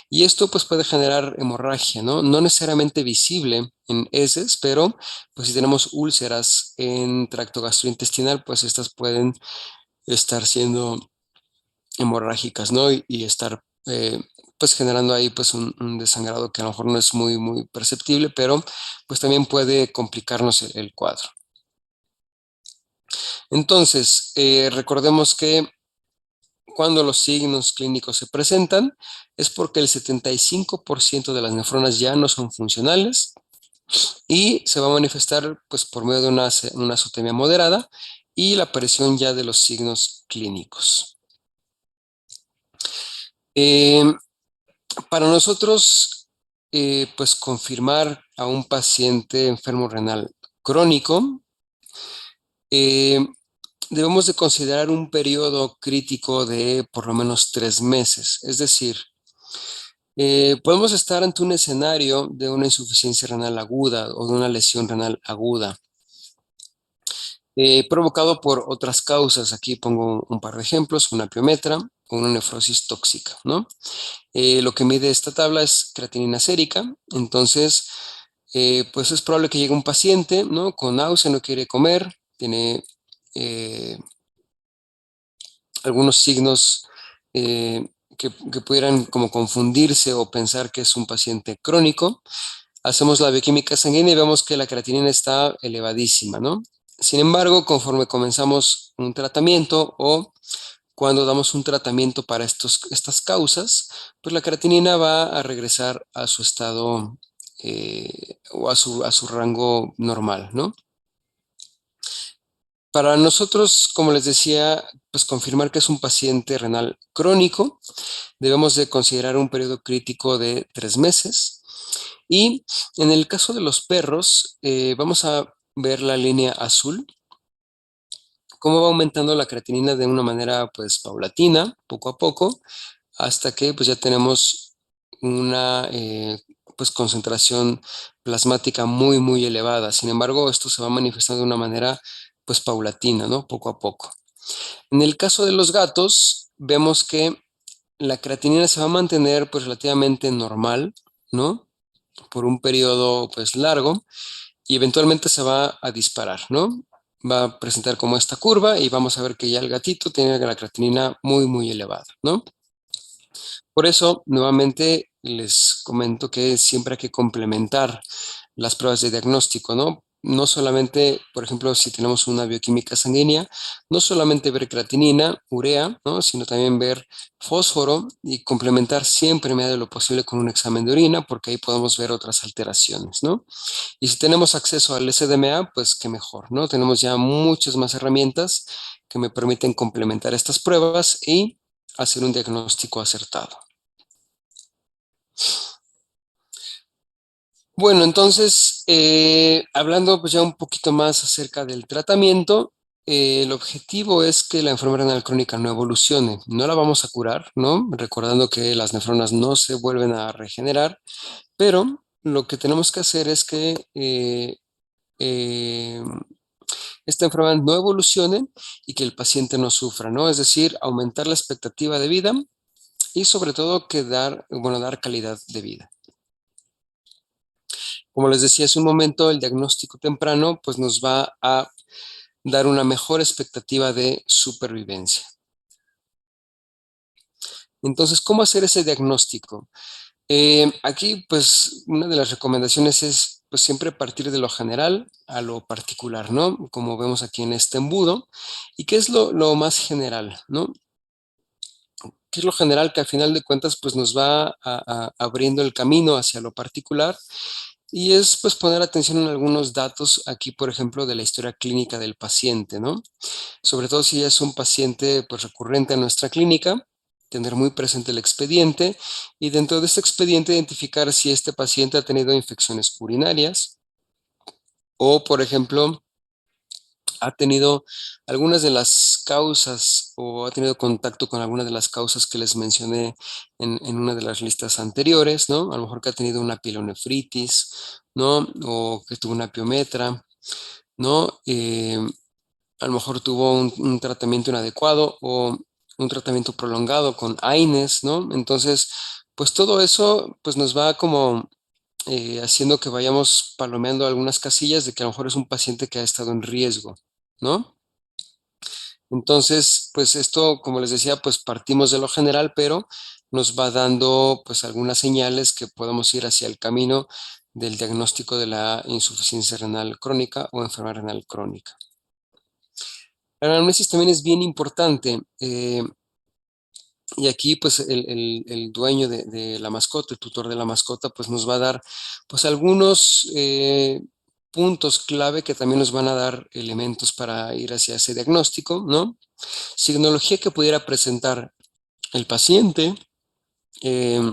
Y esto pues puede generar hemorragia, ¿no? No necesariamente visible en heces, pero pues si tenemos úlceras en tracto gastrointestinal, pues estas pueden estar siendo hemorrágicas, ¿no? Y estar pues generando ahí pues un desangrado que a lo mejor no es muy perceptible, pero pues también puede complicarnos el cuadro. Entonces, recordemos que cuando los signos clínicos se presentan es porque el 75% de las nefronas ya no son funcionales y se va a manifestar pues, por medio de una azotemia moderada y la aparición ya de los signos clínicos. Para nosotros, pues confirmar a un paciente enfermo renal crónico, debemos de considerar un periodo crítico de por lo menos 3 meses. Es decir, podemos estar ante un escenario de una insuficiencia renal aguda o de una lesión renal aguda, provocado por otras causas. Aquí pongo un par de ejemplos, una piometra o una nefrosis tóxica, ¿no? Lo que mide esta tabla es creatinina sérica, entonces, pues es probable que llegue un paciente, ¿no? Con náusea, no quiere comer, tiene algunos signos que pudieran como confundirse o pensar que es un paciente crónico. Hacemos la bioquímica sanguínea y vemos que la creatinina está elevadísima, ¿no? Sin embargo, conforme comenzamos un tratamiento o cuando damos un tratamiento para estas causas, pues la creatinina va a regresar a su estado o a su rango normal, ¿no? Para nosotros, como les decía, pues confirmar que es un paciente renal crónico, debemos de considerar un periodo crítico de 3 meses. Y en el caso de los perros, vamos a ver la línea azul, cómo va aumentando la creatinina de una manera pues paulatina, poco a poco, hasta que pues ya tenemos una pues concentración plasmática muy elevada. Sin embargo, esto se va manifestando de una manera pues paulatina, ¿no? Poco a poco. En el caso de los gatos, vemos que la creatinina se va a mantener pues relativamente normal, ¿no? Por un periodo pues largo y eventualmente se va a disparar, ¿no? Va a presentar como esta curva y vamos a ver que ya el gatito tiene la creatinina muy elevada, ¿no? Por eso, nuevamente, les comento que siempre hay que complementar las pruebas de diagnóstico, ¿no? No solamente, por ejemplo, si tenemos una bioquímica sanguínea, no solamente ver creatinina, urea, ¿no? Sino también ver fósforo y complementar siempre en medida de lo posible con un examen de orina, porque ahí podemos ver otras alteraciones, ¿no? Y si tenemos acceso al SDMA, pues qué mejor, ¿no? Tenemos ya muchas más herramientas que me permiten complementar estas pruebas y hacer un diagnóstico acertado. Bueno, entonces, hablando pues ya un poquito más acerca del tratamiento, el objetivo es que la enfermedad renal crónica no evolucione, no la vamos a curar, ¿no? Recordando que las nefronas no se vuelven a regenerar, pero lo que tenemos que hacer es que eh, esta enfermedad no evolucione y que el paciente no sufra, ¿no? Es decir, aumentar la expectativa de vida y sobre todo dar calidad de vida. Como les decía hace un momento, el diagnóstico temprano pues nos va a dar una mejor expectativa de supervivencia. Entonces, ¿cómo hacer ese diagnóstico? Aquí pues una de las recomendaciones es pues siempre partir de lo general a lo particular, ¿no? Como vemos aquí en este embudo. ¿Y qué es lo más general, ¿no? ¿Qué es lo general que al final de cuentas pues nos va abriendo el camino hacia lo particular? Y es pues poner atención en algunos datos aquí, por ejemplo, de la historia clínica del paciente, ¿no? Sobre todo si es un paciente pues recurrente a nuestra clínica, tener muy presente el expediente y dentro de este expediente identificar si este paciente ha tenido infecciones urinarias o, por ejemplo, ha tenido algunas de las causas o ha tenido contacto con algunas de las causas que les mencioné en una de las listas anteriores, ¿no? A lo mejor que ha tenido una pielonefritis, ¿no? O que tuvo una piometra, ¿no? A lo mejor tuvo un tratamiento inadecuado o un tratamiento prolongado con AINES, ¿no? Entonces, pues todo eso pues nos va como haciendo que vayamos palomeando algunas casillas de que a lo mejor es un paciente que ha estado en riesgo, ¿no? Entonces, pues esto, como les decía, pues partimos de lo general, pero nos va dando pues algunas señales que podemos ir hacia el camino del diagnóstico de la insuficiencia renal crónica o enfermedad renal crónica. La anamnesis también es bien importante. Y aquí pues el dueño de la mascota, el tutor de la mascota, pues nos va a dar pues algunos puntos clave que también nos van a dar elementos para ir hacia ese diagnóstico, ¿no? Signología que pudiera presentar el paciente, eh,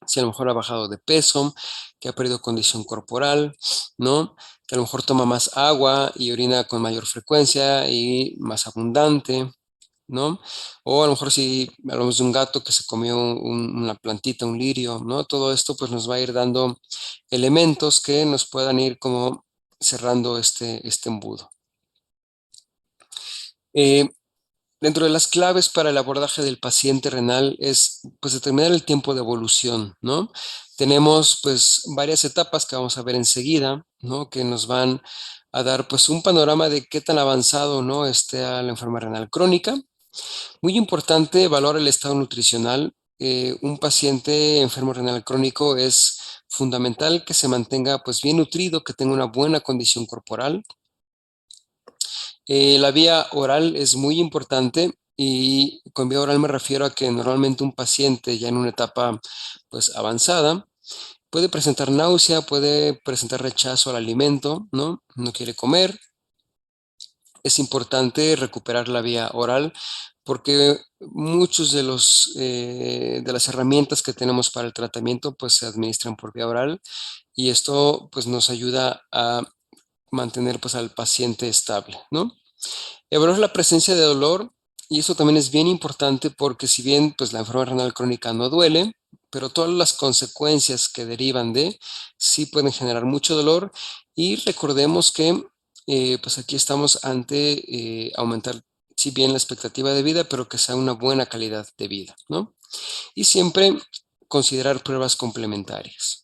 si a lo mejor ha bajado de peso, que ha perdido condición corporal, ¿no? Que a lo mejor toma más agua y orina con mayor frecuencia y más abundante, ¿no? O a lo mejor si hablamos de un gato que se comió una plantita, un lirio, ¿no? Todo esto pues nos va a ir dando elementos que nos puedan ir como cerrando este embudo. Dentro de las claves para el abordaje del paciente renal es pues determinar el tiempo de evolución, ¿no? Tenemos pues varias etapas que vamos a ver enseguida, ¿no? Que nos van a dar pues un panorama de qué tan avanzado, ¿no? esté la enfermedad renal crónica. Muy importante, valora el estado nutricional. Un paciente enfermo renal crónico es fundamental que se mantenga pues bien nutrido, que tenga una buena condición corporal. La vía oral es muy importante y con vía oral me refiero a que normalmente un paciente ya en una etapa pues avanzada puede presentar náusea, puede presentar rechazo al alimento, ¿no? No quiere comer. Es importante recuperar la vía oral porque muchos de las herramientas que tenemos para el tratamiento pues se administran por vía oral y esto pues nos ayuda a mantener pues al paciente estable, ¿no? Evaluar la presencia de dolor y eso también es bien importante porque si bien pues la enfermedad renal crónica no duele, pero todas las consecuencias que derivan de sí pueden generar mucho dolor y recordemos que pues aquí estamos ante aumentar si bien la expectativa de vida, pero que sea una buena calidad de vida, ¿no? Y siempre considerar pruebas complementarias.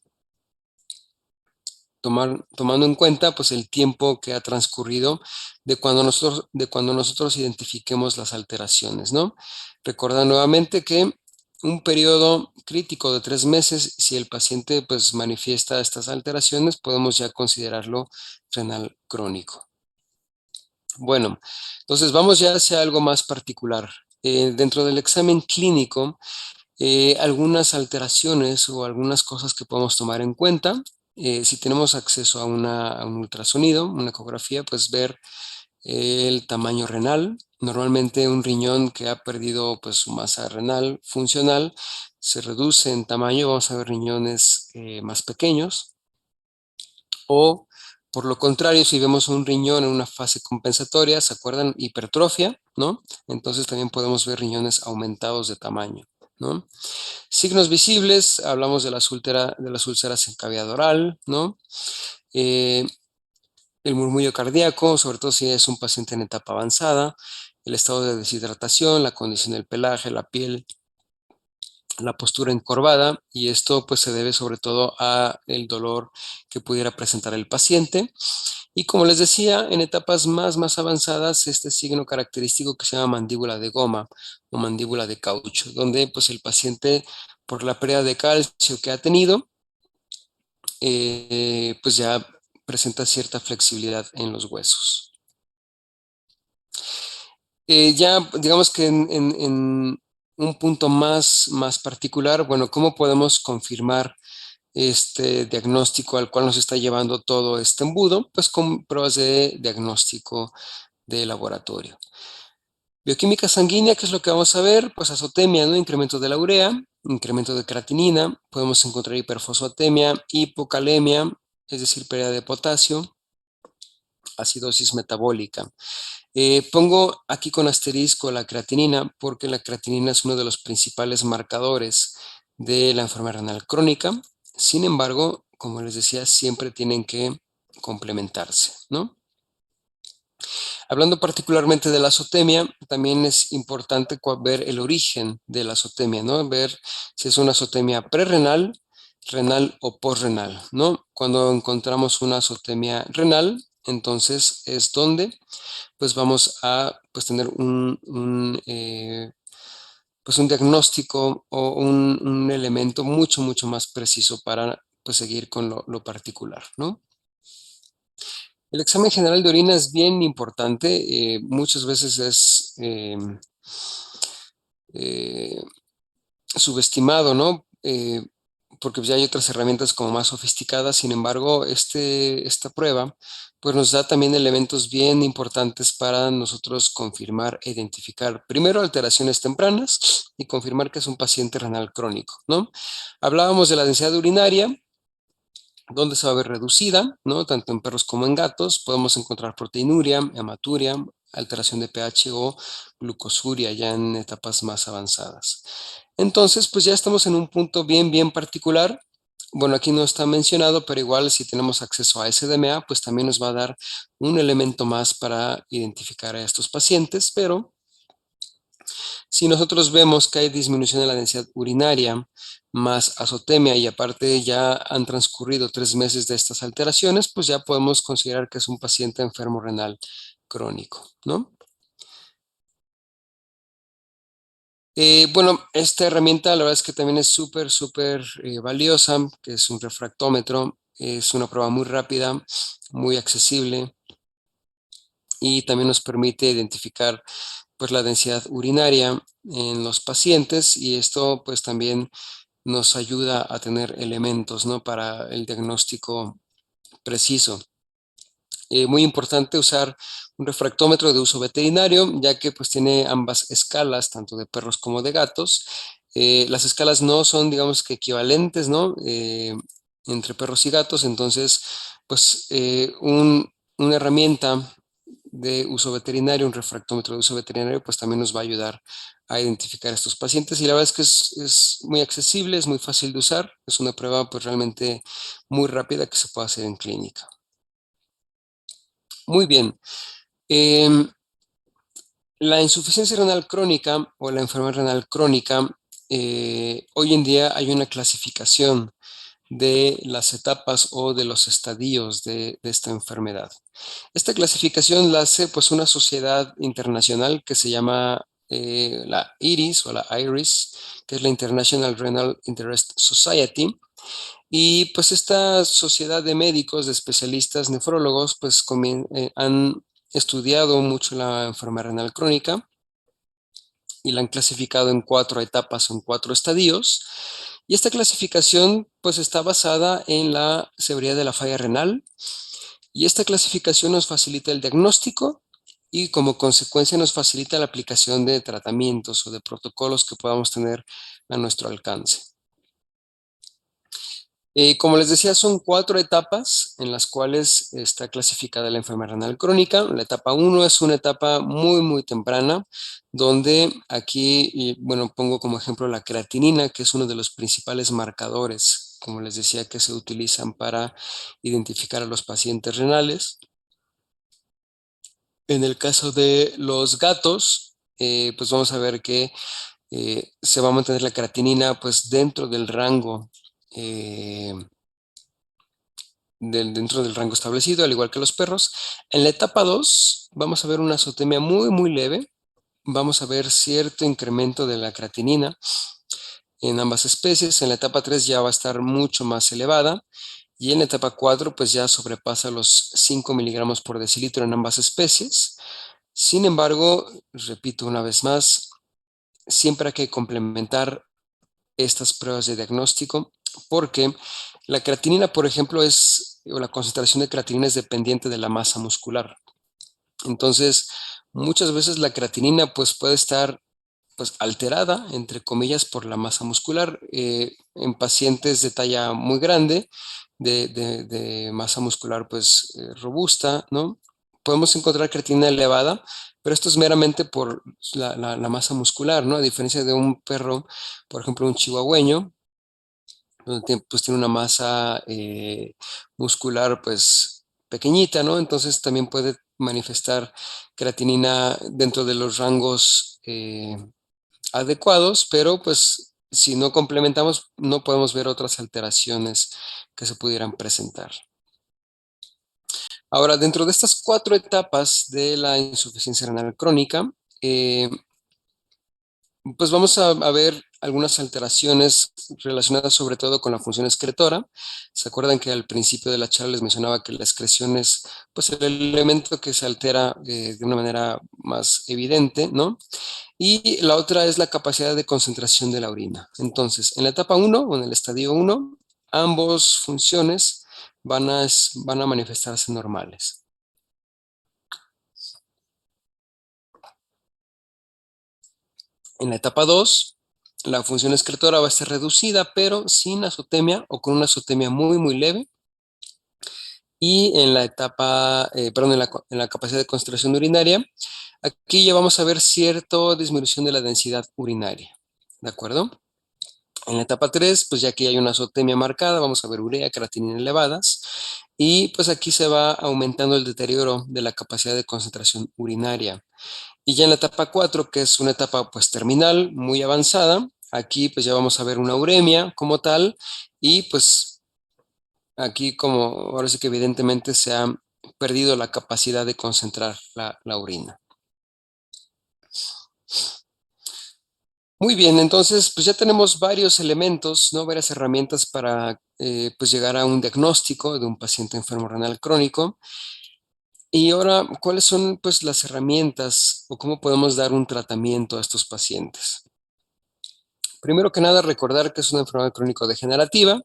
Tomando en cuenta pues el tiempo que ha transcurrido de cuando nosotros identifiquemos las alteraciones, ¿no? Recuerda nuevamente que un periodo crítico de 3 meses, si el paciente pues manifiesta estas alteraciones, podemos ya considerarlo renal crónico. Bueno, entonces vamos ya hacia algo más particular. Dentro del examen clínico, algunas alteraciones o algunas cosas que podemos tomar en cuenta. Si tenemos acceso a un ultrasonido, una ecografía, pues ver el tamaño renal. Normalmente un riñón que ha perdido pues, su masa renal funcional se reduce en tamaño, vamos a ver riñones más pequeños. O por lo contrario, si vemos un riñón en una fase compensatoria, ¿se acuerdan? Hipertrofia, ¿no? Entonces también podemos ver riñones aumentados de tamaño, ¿no? Signos visibles, hablamos de las úlceras en cavidad oral, ¿no? El murmullo cardíaco, sobre todo si es un paciente en etapa avanzada, el estado de deshidratación, la condición del pelaje, la piel, la postura encorvada, y esto pues se debe sobre todo a el dolor que pudiera presentar el paciente. Y como les decía, en etapas más avanzadas, este signo característico que se llama mandíbula de goma o mandíbula de caucho, donde pues el paciente por la pérdida de calcio que ha tenido, pues ya presenta cierta flexibilidad en los huesos. Ya digamos que en un punto más particular, bueno, ¿cómo podemos confirmar este diagnóstico al cual nos está llevando todo este embudo? Pues con pruebas de diagnóstico de laboratorio. Bioquímica sanguínea, ¿qué es lo que vamos a ver? Pues azotemia, ¿no? Incremento de la urea, incremento de creatinina, podemos encontrar hiperfosfatemia, hipocalemia, es decir, pérdida de potasio, acidosis metabólica. Pongo aquí con asterisco la creatinina porque la creatinina es uno de los principales marcadores de la enfermedad renal crónica. Sin embargo, como les decía, siempre tienen que complementarse, ¿no? Hablando particularmente de la azotemia, también es importante ver el origen de la azotemia, ¿no? Ver si es una azotemia prerrenal, renal o posrenal, ¿no? Cuando encontramos una azotemia renal, entonces es donde pues vamos a pues, tener pues un diagnóstico o un elemento mucho más preciso para pues, seguir con lo particular, ¿no? El examen general de orina es bien importante, muchas veces es subestimado, ¿no? Porque ya hay otras herramientas como más sofisticadas, sin embargo, esta prueba pues nos da también elementos bien importantes para nosotros confirmar e identificar, primero, alteraciones tempranas y confirmar que es un paciente renal crónico, ¿no? Hablábamos de la densidad urinaria, donde se va a ver reducida, ¿no? Tanto en perros como en gatos. Podemos encontrar proteinuria, hematuria, alteración de pH o glucosuria ya en etapas más avanzadas. Entonces, pues ya estamos en un punto bien particular. Bueno, aquí no está mencionado, pero igual si tenemos acceso a SDMA, pues también nos va a dar un elemento más para identificar a estos pacientes, pero si nosotros vemos que hay disminución de la densidad urinaria más azotemia y aparte ya han transcurrido 3 meses de estas alteraciones, pues ya podemos considerar que es un paciente enfermo renal crónico, ¿no? Bueno, esta herramienta la verdad es que también es súper valiosa, que es un refractómetro, es una prueba muy rápida, muy accesible y también nos permite identificar pues la densidad urinaria en los pacientes y esto pues también nos ayuda a tener elementos, ¿no? Para el diagnóstico preciso. Muy importante usar un refractómetro de uso veterinario, ya que pues tiene ambas escalas, tanto de perros como de gatos. Las escalas no son, digamos que equivalentes, ¿no? Entre perros y gatos, entonces, pues una herramienta de uso veterinario, un refractómetro de uso veterinario, pues también nos va a ayudar a identificar a estos pacientes y la verdad es que es muy accesible, es muy fácil de usar, es una prueba pues realmente muy rápida que se puede hacer en clínica. Muy bien. La insuficiencia renal crónica o la enfermedad renal crónica, hoy en día hay una clasificación de las etapas o de los estadios de esta enfermedad. Esta clasificación la hace pues una sociedad internacional que se llama la IRIS o la IRIS, que es la International Renal Interest Society. Y pues esta sociedad de médicos, de especialistas nefrólogos, pues han estudiado mucho la enfermedad renal crónica y la han clasificado en 4 etapas, en 4 estadios. Y esta clasificación pues está basada en la severidad de la falla renal y esta clasificación nos facilita el diagnóstico y como consecuencia nos facilita la aplicación de tratamientos o de protocolos que podamos tener a nuestro alcance. Como les decía, son 4 etapas en las cuales está clasificada la enfermedad renal crónica. La etapa 1 es una etapa muy temprana, donde aquí, bueno, pongo como ejemplo la creatinina, que es uno de los principales marcadores, como les decía, que se utilizan para identificar a los pacientes renales. En el caso de los gatos, pues vamos a ver que se va a mantener la creatinina pues dentro del rango dentro del rango establecido, al igual que los perros. En la etapa 2 vamos a ver una azotemia muy leve. Vamos a ver cierto incremento de la creatinina en ambas especies. En la etapa 3 ya va a estar mucho más elevada. Y en la etapa 4 pues ya sobrepasa los 5 miligramos por decilitro en ambas especies. Sin embargo, repito una vez más, siempre hay que complementar estas pruebas de diagnóstico porque la creatinina, por ejemplo, o la concentración de creatinina es dependiente de la masa muscular. Entonces, muchas veces la creatinina pues, puede estar pues, alterada, entre comillas, por la masa muscular en pacientes de talla muy grande, de masa muscular pues robusta, ¿no? podemos encontrar creatinina elevada, pero esto es meramente por la masa muscular, ¿no? A diferencia de un perro, por ejemplo, un chihuahueño, donde pues tiene una masa muscular pues pequeñita, ¿no? Entonces también puede manifestar creatinina dentro de los rangos adecuados, pero pues si no complementamos no podemos ver otras alteraciones que se pudieran presentar. Ahora, dentro de estas 4 etapas de la insuficiencia renal crónica, pues vamos a ver algunas alteraciones relacionadas sobre todo con la función excretora. ¿Se acuerdan que al principio de la charla les mencionaba que la excreción es pues el elemento que se altera de una manera más evidente, ¿no? Y la otra es la capacidad de concentración de la orina. Entonces, en la etapa 1 o en el estadio 1, ambos funciones van a manifestarse normales. En la etapa 2, la función excretora va a ser reducida, pero sin azotemia o con una azotemia muy, muy leve. Y en la etapa, perdón, en la capacidad de concentración urinaria, aquí ya vamos a ver cierta disminución de la densidad urinaria. ¿De acuerdo? En la etapa 3, pues ya que hay una azotemia marcada, vamos a ver urea, creatinina elevadas. Y pues aquí se va aumentando el deterioro de la capacidad de concentración urinaria. Y ya en la etapa 4, que es una etapa pues terminal, muy avanzada, aquí pues ya vamos a ver una uremia como tal y pues aquí como ahora sí que evidentemente se ha perdido la capacidad de concentrar la orina. Muy bien, entonces pues ya tenemos varios elementos, ¿no? Varias herramientas para pues llegar a un diagnóstico de un paciente enfermo renal crónico. Y ahora, ¿cuáles son pues las herramientas o cómo podemos dar un tratamiento a estos pacientes? Primero que nada, recordar que es una enfermedad crónico-degenerativa,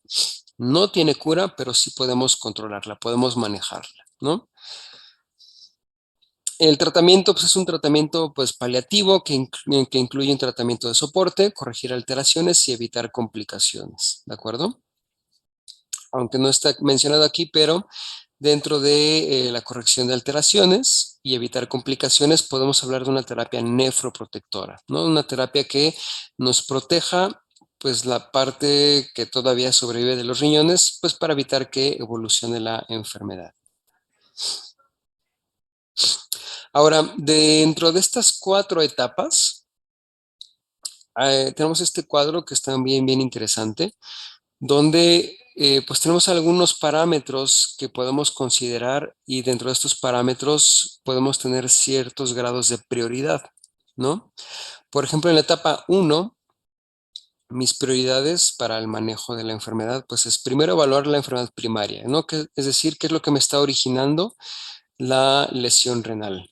no tiene cura, pero sí podemos controlarla, podemos manejarla, ¿no? El tratamiento pues, es un tratamiento pues, paliativo que incluye un tratamiento de soporte, corregir alteraciones y evitar complicaciones, ¿de acuerdo? Aunque no está mencionado aquí, pero dentro de la corrección de alteraciones y evitar complicaciones, podemos hablar de una terapia nefroprotectora, ¿no? Una terapia que nos proteja pues la parte que todavía sobrevive de los riñones, pues para evitar que evolucione la enfermedad. Ahora, dentro de estas 4 etapas, tenemos este cuadro que está bien, bien interesante, donde pues tenemos algunos parámetros que podemos considerar y dentro de estos parámetros podemos tener ciertos grados de prioridad, ¿no? Por ejemplo, en la etapa 1, mis prioridades para el manejo de la enfermedad, pues es primero evaluar la enfermedad primaria, ¿no? Es decir, qué es lo que me está originando la lesión renal.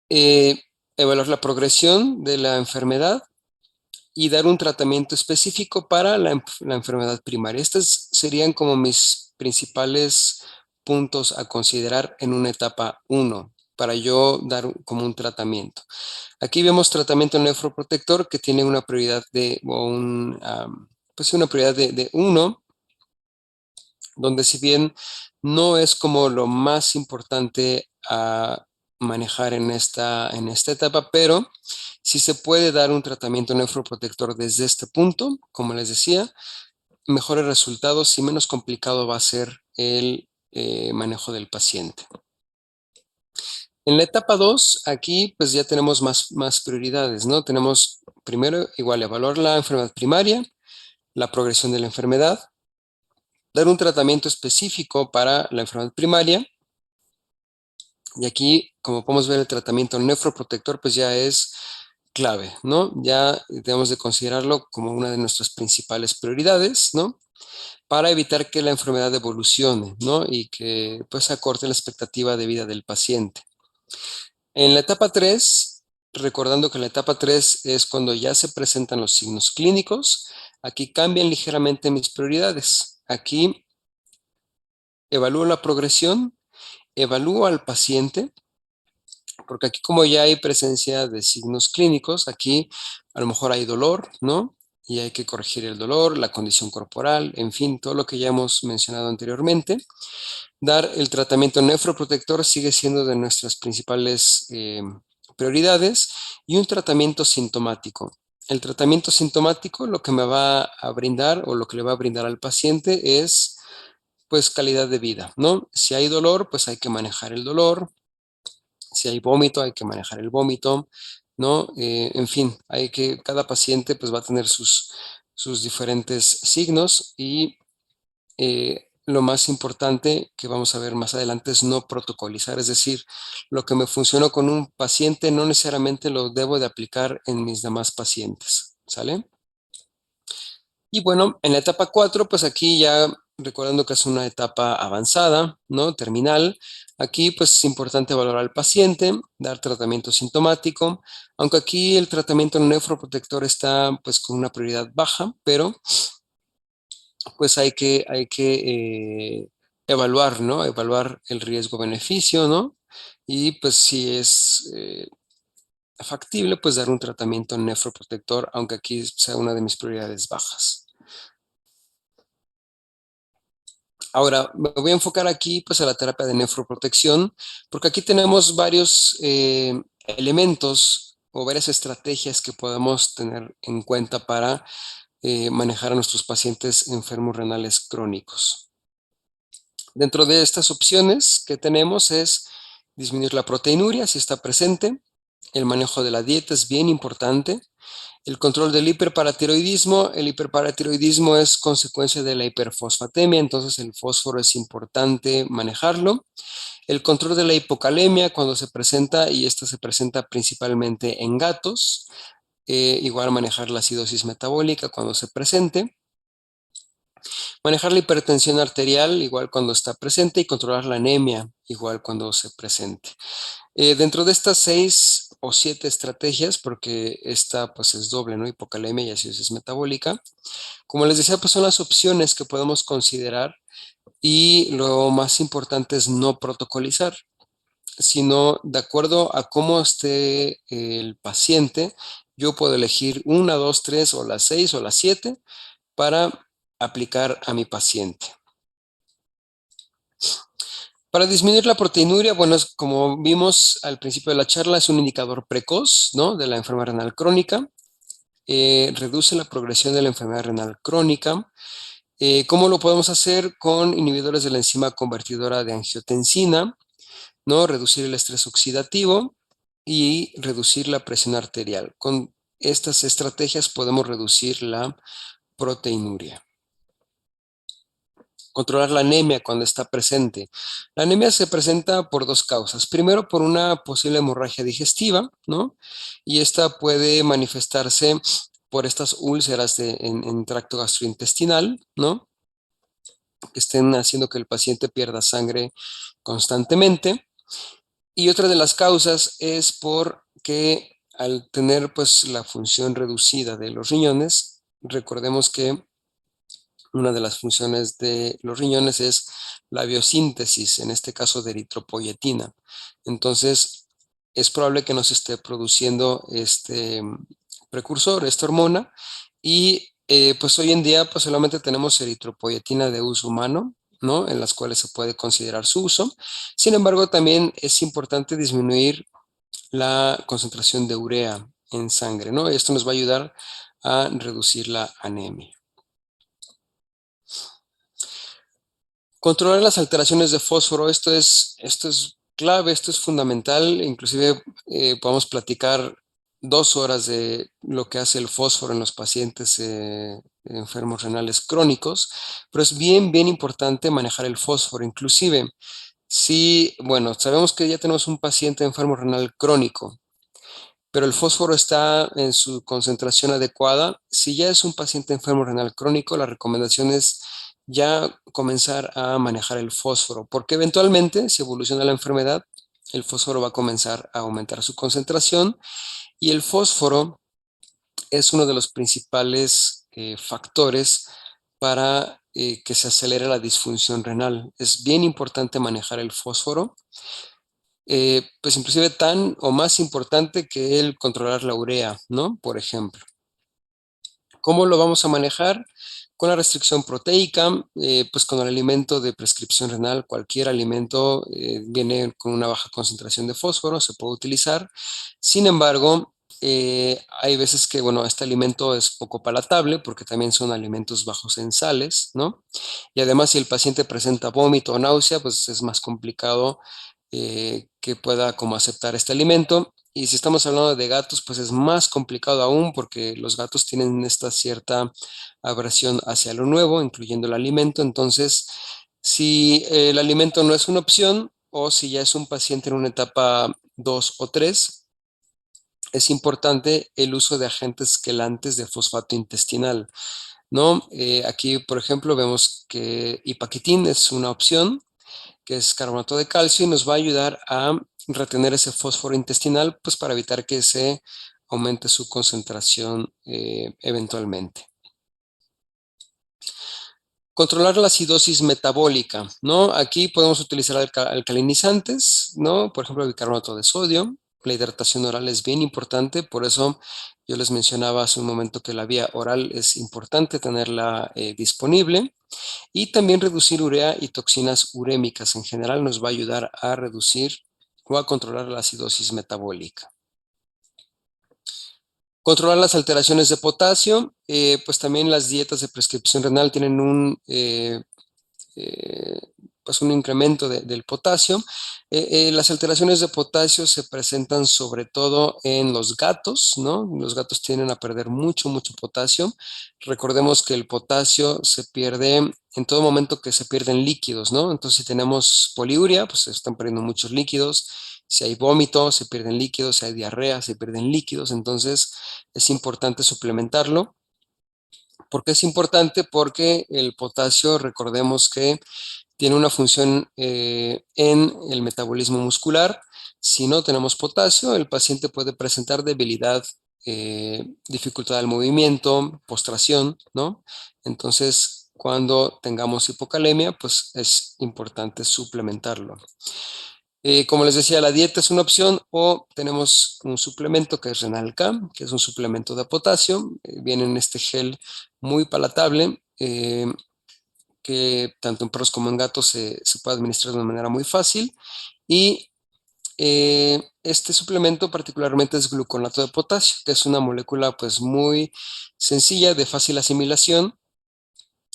Evaluar la progresión de la enfermedad y dar un tratamiento específico para la enfermedad primaria. Estos serían como mis principales puntos a considerar en una etapa 1 para yo dar como un tratamiento. Aquí vemos tratamiento nefroprotector que tiene una prioridad pues una prioridad de 1, donde si bien no es como lo más importante a manejar en esta etapa, pero si se puede dar un tratamiento nefroprotector desde este punto, como les decía, mejores resultados y menos complicado va a ser el manejo del paciente. En la etapa 2, aquí pues ya tenemos más prioridades, ¿no? Tenemos primero igual evaluar la enfermedad primaria, la progresión de la enfermedad, dar un tratamiento específico para la enfermedad primaria. Y aquí, como podemos ver, el tratamiento nefroprotector pues ya es clave, ¿no? Ya debemos de considerarlo como una de nuestras principales prioridades, ¿no? Para evitar que la enfermedad evolucione, ¿no? Y que pues acorte la expectativa de vida del paciente. En la etapa 3, recordando que la etapa 3 es cuando ya se presentan los signos clínicos, aquí cambian ligeramente mis prioridades. Aquí evalúo la progresión, evalúo al paciente, porque aquí como ya hay presencia de signos clínicos, aquí a lo mejor hay dolor, ¿no? y hay que corregir el dolor, la condición corporal, en fin, todo lo que ya hemos mencionado anteriormente. Dar el tratamiento nefroprotector sigue siendo de nuestras principales prioridades, y un tratamiento sintomático. El tratamiento sintomático lo que me va a brindar, o lo que le va a brindar al paciente, es pues calidad de vida, ¿no? Si hay dolor, pues hay que manejar el dolor. Si hay vómito, hay que manejar el vómito, ¿no? En fin, cada paciente pues va a tener sus diferentes signos, y lo más importante que vamos a ver más adelante es no protocolizar, es decir, lo que me funcionó con un paciente no necesariamente lo debo de aplicar en mis demás pacientes, ¿sale? Y bueno, en la etapa 4, pues aquí ya recordando que es una etapa avanzada, ¿no? Terminal. Aquí pues es importante valorar al paciente, dar tratamiento sintomático, aunque aquí el tratamiento nefroprotector está pues con una prioridad baja, pero pues hay que evaluar, ¿no? Evaluar el riesgo-beneficio, ¿no? Y pues si es factible, pues dar un tratamiento nefroprotector, aunque aquí sea una de mis prioridades bajas. Ahora, me voy a enfocar aquí pues a la terapia de nefroprotección, porque aquí tenemos varios elementos o varias estrategias que podemos tener en cuenta para manejar a nuestros pacientes enfermos renales crónicos. Dentro de estas opciones que tenemos es disminuir la proteinuria si está presente. El manejo de la dieta es bien importante. El control del hiperparatiroidismo. El hiperparatiroidismo es consecuencia de la hiperfosfatemia, entonces el fósforo es importante manejarlo. El control de la hipocalemia cuando se presenta, y esta se presenta principalmente en gatos. Igual manejar la acidosis metabólica cuando se presente. Manejar la hipertensión arterial igual cuando está presente, y controlar la anemia igual cuando se presente. Dentro de estas 6 o 7 estrategias, porque esta pues es doble, ¿no? Hipocalemia y acidosis metabólica. Como les decía, pues son las opciones que podemos considerar, y lo más importante es no protocolizar, sino de acuerdo a cómo esté el paciente, yo puedo elegir una, dos, tres, o las 6 o las 7 para aplicar a mi paciente. Para disminuir la proteinuria, bueno, como vimos al principio de la charla, es un indicador precoz, ¿no? De la enfermedad renal crónica. Reduce la progresión de la enfermedad renal crónica. ¿Cómo lo podemos hacer? Con inhibidores de la enzima convertidora de angiotensina, ¿no? Reducir el estrés oxidativo y reducir la presión arterial. Con estas estrategias podemos reducir la proteinuria. Controlar la anemia cuando está presente. La anemia se presenta por dos causas. Primero, por una posible hemorragia digestiva, ¿no? Y esta puede manifestarse por estas úlceras en tracto gastrointestinal, ¿no? Que estén haciendo que el paciente pierda sangre constantemente. Y otra de las causas es porque al tener pues la función reducida de los riñones, recordemos que una de las funciones de los riñones es la biosíntesis, en este caso de eritropoyetina. Entonces, es probable que nos esté produciendo este precursor, esta hormona, y pues hoy en día pues solamente tenemos eritropoyetina de uso humano, ¿no? En las cuales se puede considerar su uso. Sin embargo, también es importante disminuir la concentración de urea en sangre, ¿no? Esto nos va a ayudar a reducir la anemia. Controlar las alteraciones de fósforo, esto es clave, esto es fundamental. Inclusive podemos platicar 2 horas de lo que hace el fósforo en los pacientes enfermos renales crónicos, pero es bien, bien importante manejar el fósforo. Inclusive, si, bueno, sabemos que ya tenemos un paciente enfermo renal crónico, pero el fósforo está en su concentración adecuada. Si ya es un paciente enfermo renal crónico, la recomendación es ya comenzar a manejar el fósforo, porque eventualmente, si evoluciona la enfermedad, el fósforo va a comenzar a aumentar su concentración, y el fósforo es uno de los principales factores para que se acelere la disfunción renal. Es bien importante manejar el fósforo, pues inclusive tan o más importante que el controlar la urea, ¿no? Por ejemplo. ¿Cómo lo vamos a manejar? Con la restricción proteica, pues con el alimento de prescripción renal, cualquier alimento viene con una baja concentración de fósforo, se puede utilizar. Sin embargo, hay veces que, bueno, este alimento es poco palatable porque también son alimentos bajos en sales, ¿no? Y además, si el paciente presenta vómito o náusea, pues es más complicado que pueda como aceptar este alimento. Y si estamos hablando de gatos, pues es más complicado aún porque los gatos tienen esta cierta aversión hacia lo nuevo, incluyendo el alimento. Entonces, si el alimento no es una opción o si ya es un paciente en una etapa 2 o 3, es importante el uso de agentes quelantes de fosfato intestinal, ¿no? Aquí, por ejemplo, vemos que ipaquitín es una opción, que es carbonato de calcio, y nos va a ayudar a retener ese fósforo intestinal, pues para evitar que se aumente su concentración eventualmente. Controlar la acidosis metabólica, ¿no? Aquí podemos utilizar alcalinizantes, ¿no? Por ejemplo, bicarbonato de sodio. La hidratación oral es bien importante, por eso yo les mencionaba hace un momento que la vía oral es importante tenerla disponible. Y también reducir urea y toxinas urémicas en general nos va a ayudar a reducir o a controlar la acidosis metabólica. Controlar las alteraciones de potasio, pues también las dietas de prescripción renal tienen eh, pues un incremento del potasio. Las alteraciones de potasio se presentan sobre todo en los gatos, ¿no? Los gatos tienden a perder mucho potasio. Recordemos que el potasio se pierde en todo momento que se pierden líquidos, ¿no? Entonces, si tenemos poliuria, pues se están perdiendo muchos líquidos. Si hay vómito, se pierden líquidos. Si hay diarrea, se pierden líquidos. Entonces, es importante suplementarlo. ¿Por qué es importante? Porque el potasio, recordemos que tiene una función en el metabolismo muscular. Si no tenemos potasio, el paciente puede presentar debilidad, dificultad del movimiento, postración, ¿no? Entonces, cuando tengamos hipocalemia, pues es importante suplementarlo. Como les decía, la dieta es una opción o tenemos un suplemento que es Renalca, que es un suplemento de potasio. Viene en este gel muy palatable. Que tanto en perros como en gatos se puede administrar de una manera muy fácil. Y este suplemento particularmente es gluconato de potasio, que es una molécula pues muy sencilla, de fácil asimilación.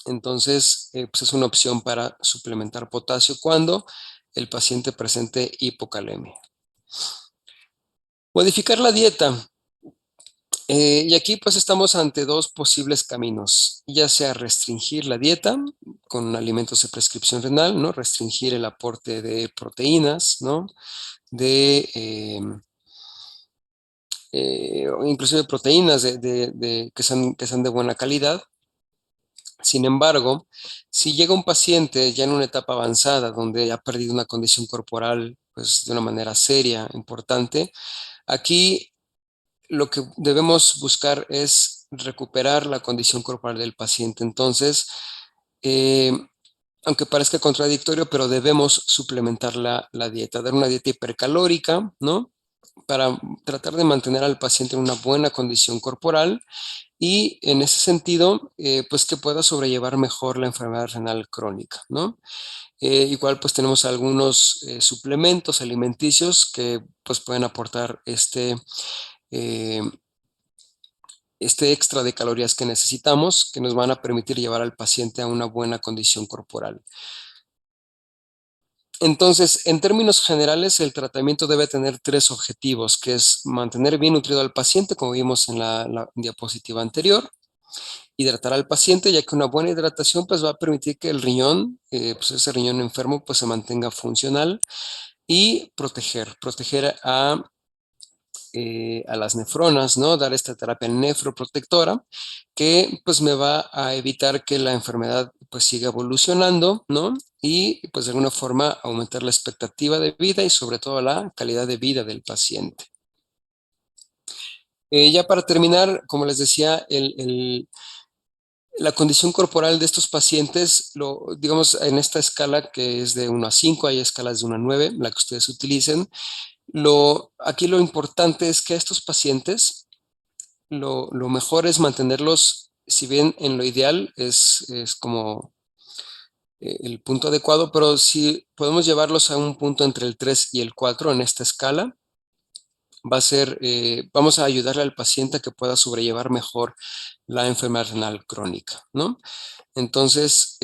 Entonces, pues es una opción para suplementar potasio cuando el paciente presente hipocalemia. Modificar la dieta. Y aquí pues estamos ante dos posibles caminos, ya sea restringir la dieta con alimentos de prescripción renal, ¿no? Restringir el aporte de proteínas, ¿no? De, o inclusive proteínas que sean de buena calidad. Sin embargo, si llega un paciente ya en una etapa avanzada donde ha perdido una condición corporal pues de una manera seria, importante, aquí lo que debemos buscar es recuperar la condición corporal del paciente. Entonces, eh, aunque parezca contradictorio, pero debemos suplementar la dieta, dar una dieta hipercalórica, ¿no? Para tratar de mantener al paciente en una buena condición corporal y en ese sentido, pues que pueda sobrellevar mejor la enfermedad renal crónica, ¿no? Igual pues tenemos algunos suplementos alimenticios que pues pueden aportar eh, este extra de calorías que necesitamos, que nos van a permitir llevar al paciente a una buena condición corporal. Entonces, en términos generales, el tratamiento debe tener tres objetivos, que es mantener bien nutrido al paciente, como vimos en la diapositiva anterior, hidratar al paciente, ya que una buena hidratación pues va a permitir que el riñón, pues ese riñón enfermo, pues se mantenga funcional y proteger a las nefronas, ¿no? Dar esta terapia nefroprotectora que pues me va a evitar que la enfermedad pues siga evolucionando, ¿no? Y pues de alguna forma aumentar la expectativa de vida y sobre todo la calidad de vida del paciente. Ya para terminar, como les decía, la condición corporal de estos pacientes, digamos, en esta escala que es de 1 a 5, hay escalas de 1 a 9, la que ustedes utilicen. Aquí lo importante es que a estos pacientes lo mejor es mantenerlos si bien en lo ideal es como el punto adecuado, pero si podemos llevarlos a un punto entre el 3 y el 4 en esta escala, vamos a ayudarle al paciente a que pueda sobrellevar mejor la enfermedad renal crónica, ¿no? Entonces,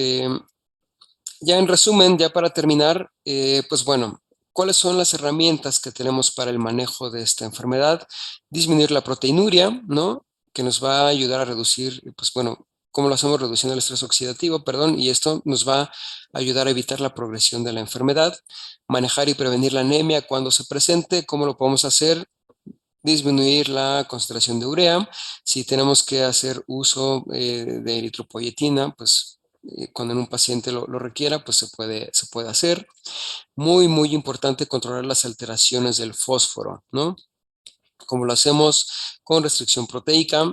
ya en resumen, ya para terminar, pues bueno, ¿cuáles son las herramientas que tenemos para el manejo de esta enfermedad? Disminuir la proteinuria, ¿no? Que nos va a ayudar a reducir, pues bueno, ¿cómo lo hacemos? Reduciendo el estrés oxidativo, perdón, y esto nos va a ayudar a evitar la progresión de la enfermedad. Manejar y prevenir la anemia cuando se presente, ¿cómo lo podemos hacer? Disminuir la concentración de urea. Si tenemos que hacer uso de eritropoyetina, pues cuando en un paciente lo requiera, pues se puede hacer. Muy, muy importante controlar las alteraciones del fósforo, ¿no? Como lo hacemos con restricción proteica,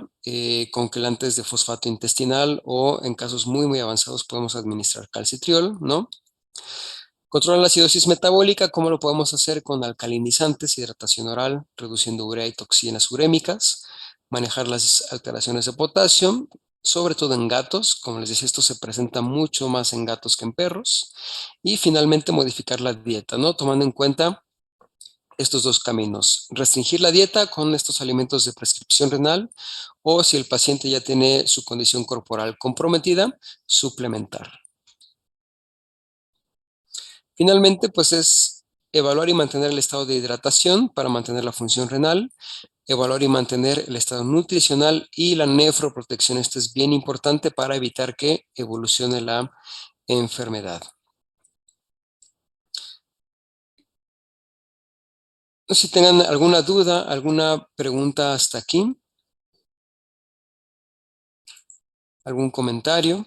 con quelantes de fosfato intestinal o en casos muy, muy avanzados podemos administrar calcitriol, ¿no? Controlar la acidosis metabólica, ¿cómo lo podemos hacer? Con alcalinizantes, hidratación oral, reduciendo urea y toxinas urémicas, manejar las alteraciones de potasio, sobre todo en gatos, como les decía, esto se presenta mucho más en gatos que en perros, y finalmente modificar la dieta, ¿no? Tomando en cuenta estos dos caminos, restringir la dieta con estos alimentos de prescripción renal, o si el paciente ya tiene su condición corporal comprometida, suplementar. Finalmente, pues es evaluar y mantener el estado de hidratación para mantener la función renal, evaluar y mantener el estado nutricional y la nefroprotección. Esto es bien importante para evitar que evolucione la enfermedad. No sé si tengan alguna duda, alguna pregunta hasta aquí, algún comentario.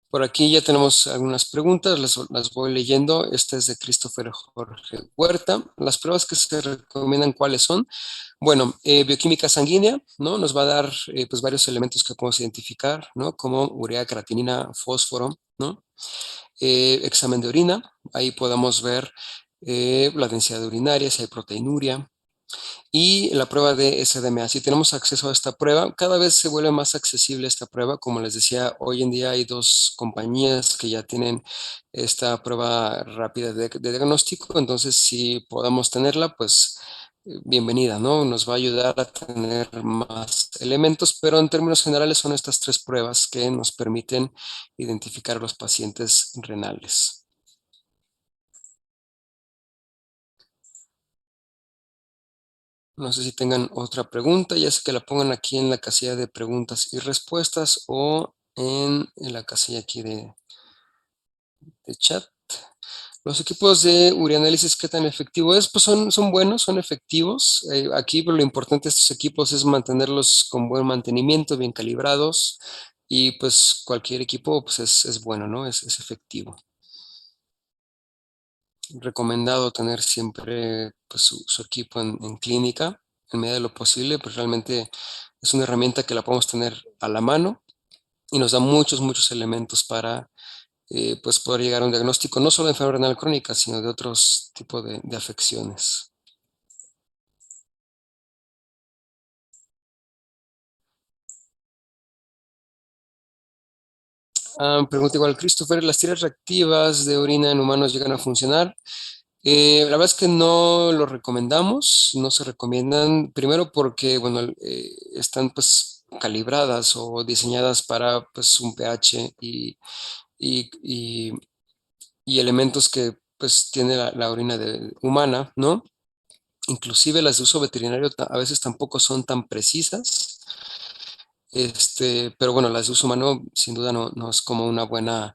Por aquí ya tenemos algunas preguntas, las voy leyendo. Esta es de Christopher Jorge Huerta. Las pruebas que se recomiendan, ¿cuáles son? Bueno, bioquímica sanguínea, ¿no? Nos va a dar pues varios elementos que podemos identificar, ¿no? Como urea, creatinina, fósforo, ¿no? Examen de orina, ahí podemos ver la densidad urinaria, si hay proteinuria, y la prueba de SDMA. Si tenemos acceso a esta prueba, cada vez se vuelve más accesible esta prueba. Como les decía, hoy en día hay dos compañías que ya tienen esta prueba rápida de diagnóstico, entonces si podamos tenerla, pues bienvenida, ¿no? Nos va a ayudar a tener más elementos, pero en términos generales son estas tres pruebas que nos permiten identificar a los pacientes renales. No sé si tengan otra pregunta, ya sea que la pongan aquí en la casilla de preguntas y respuestas o en la casilla aquí de chat. Los equipos de urianálisis, ¿qué tan efectivo es? Pues son buenos, son efectivos. Aquí lo importante de estos equipos es mantenerlos con buen mantenimiento, bien calibrados, y pues cualquier equipo pues es bueno, ¿no? Es efectivo. Recomendado tener siempre pues, su equipo en clínica, en medida de lo posible, pues realmente es una herramienta que la podemos tener a la mano y nos da muchos, muchos elementos para pues poder llegar a un diagnóstico no solo de enfermedad renal crónica, sino de otros tipos de afecciones. Pregunta igual, Christopher, ¿las tiras reactivas de orina en humanos llegan a funcionar? La verdad es que no lo recomendamos, no se recomiendan, primero porque, bueno, están pues calibradas o diseñadas para pues un pH y, y- y elementos que pues tiene la orina humana, ¿no? Inclusive las de uso veterinario a veces tampoco son tan precisas, pero bueno, las de uso humano sin duda no es como una buena,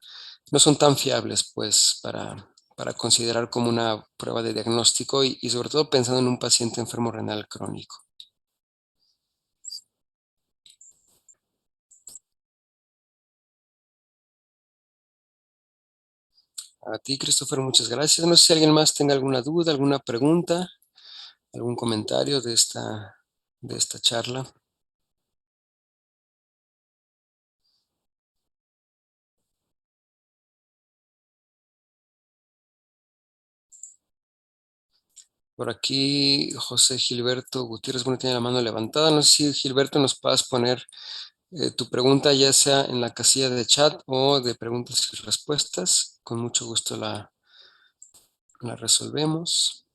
no son tan fiables pues para considerar como una prueba de diagnóstico y sobre todo pensando en un paciente enfermo renal crónico. A ti, Christopher, muchas gracias. No sé si alguien más tenga alguna duda, alguna pregunta, algún comentario de esta charla. Por aquí José Gilberto Gutiérrez, bueno, tiene la mano levantada. No sé si Gilberto nos puedas poner tu pregunta ya sea en la casilla de chat o de preguntas y respuestas. Con mucho gusto la resolvemos.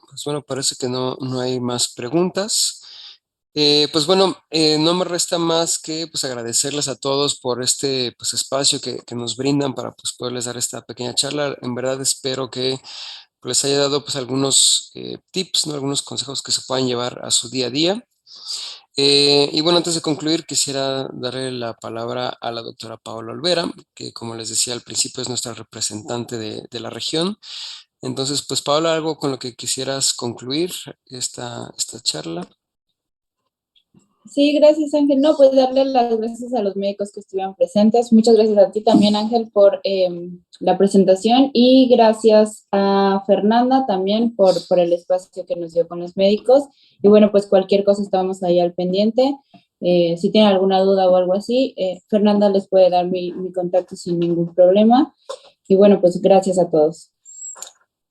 Pues bueno, parece que no hay más preguntas. Pues bueno, no me resta más que pues agradecerles a todos por este pues espacio que nos brindan para pues poderles dar esta pequeña charla. En verdad espero que les haya dado pues algunos tips, ¿no? Algunos consejos que se puedan llevar a su día a día. Y bueno, antes de concluir, quisiera darle la palabra a la doctora Paola Olvera, que como les decía al principio es nuestra representante de la región. Entonces, pues Paola, algo con lo que quisieras concluir esta charla. Sí, gracias Ángel. No, pues darle las gracias a los médicos que estuvieron presentes. Muchas gracias a ti también Ángel por la presentación y gracias a Fernanda también por el espacio que nos dio con los médicos. Y bueno, pues cualquier cosa estamos ahí al pendiente. Si tienen alguna duda o algo así, Fernanda les puede dar mi contacto sin ningún problema. Y bueno, pues gracias a todos.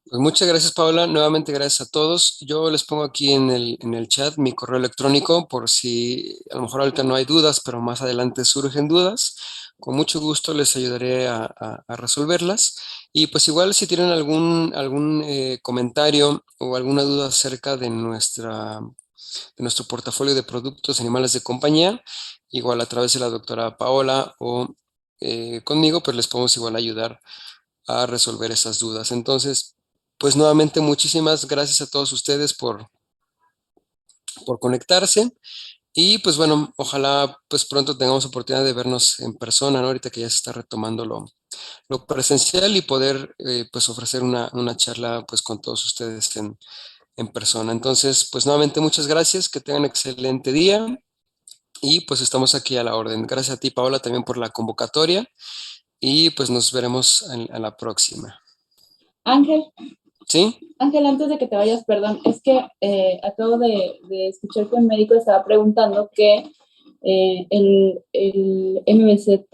Pues muchas gracias, Paola. Nuevamente gracias a todos. Yo les pongo aquí en el chat mi correo electrónico por si a lo mejor ahorita no hay dudas, pero más adelante surgen dudas. Con mucho gusto les ayudaré a resolverlas. Y pues igual si tienen algún comentario o alguna duda acerca de nuestro portafolio de productos animales de compañía, igual a través de la doctora Paola o conmigo, pues les podemos igual ayudar a resolver esas dudas. Entonces, pues nuevamente muchísimas gracias a todos ustedes por conectarse y pues bueno, ojalá pues pronto tengamos oportunidad de vernos en persona, ¿no? Ahorita que ya se está retomando lo presencial y poder pues ofrecer una charla pues con todos ustedes en persona. Entonces, pues nuevamente muchas gracias, que tengan excelente día y pues estamos aquí a la orden. Gracias a ti, Paola, también por la convocatoria y pues nos veremos a la próxima. Ángel. ¿Sí? Ángel, antes de que te vayas, perdón, es que acabo de escuchar que un médico estaba preguntando que el MBZ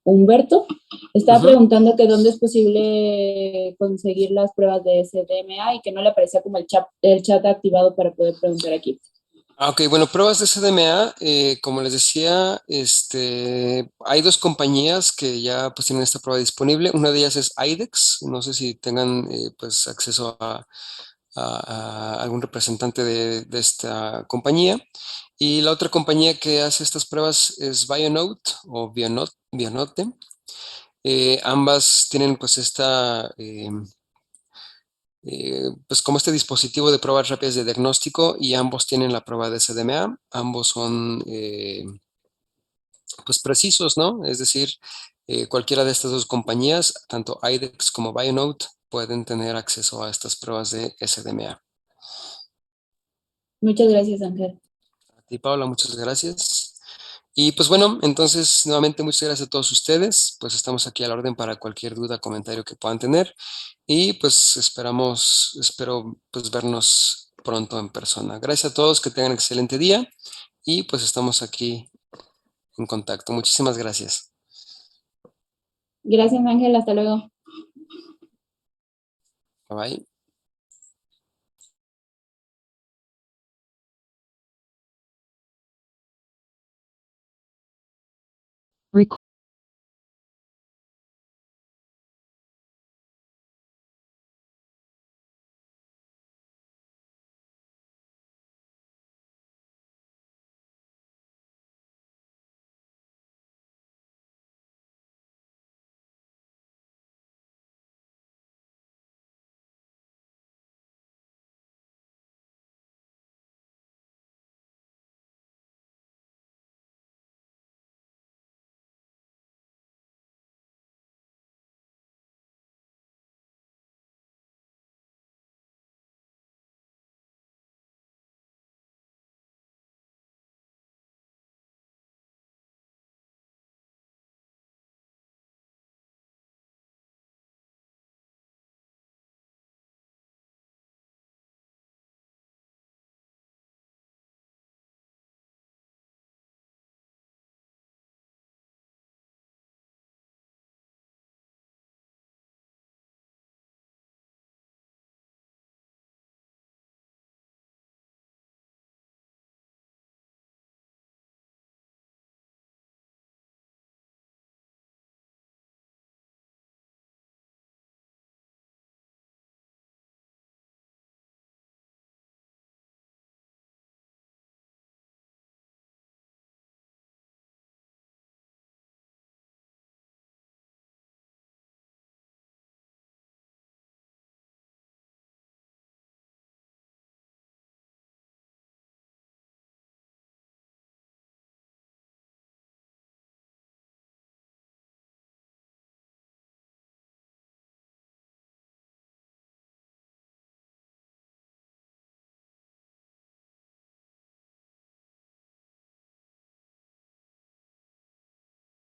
Humberto estaba preguntando que dónde es posible conseguir las pruebas de SDMA y que no le aparecía como el chat activado para poder preguntar aquí. Ok, bueno, pruebas de CDMA, como les decía, hay dos compañías que ya pues tienen esta prueba disponible. Una de ellas es IDEX, no sé si tengan pues acceso a algún representante de esta compañía. Y la otra compañía que hace estas pruebas es Bionote o Bionote. Ambas tienen pues pues como este dispositivo de pruebas rápidas de diagnóstico y ambos tienen la prueba de CDMA, ambos son pues precisos, ¿no? Es decir, cualquiera de estas dos compañías, tanto IDEX como Bionote, pueden tener acceso a estas pruebas de SDMA. Muchas gracias, Ángel. A ti, Paula, muchas gracias. Y pues bueno, entonces nuevamente muchas gracias a todos ustedes, pues estamos aquí a la orden para cualquier duda, comentario que puedan tener y pues espero pues vernos pronto en persona. Gracias a todos, que tengan excelente día y pues estamos aquí en contacto. Muchísimas gracias. Gracias, Ángel. Hasta luego. Bye bye.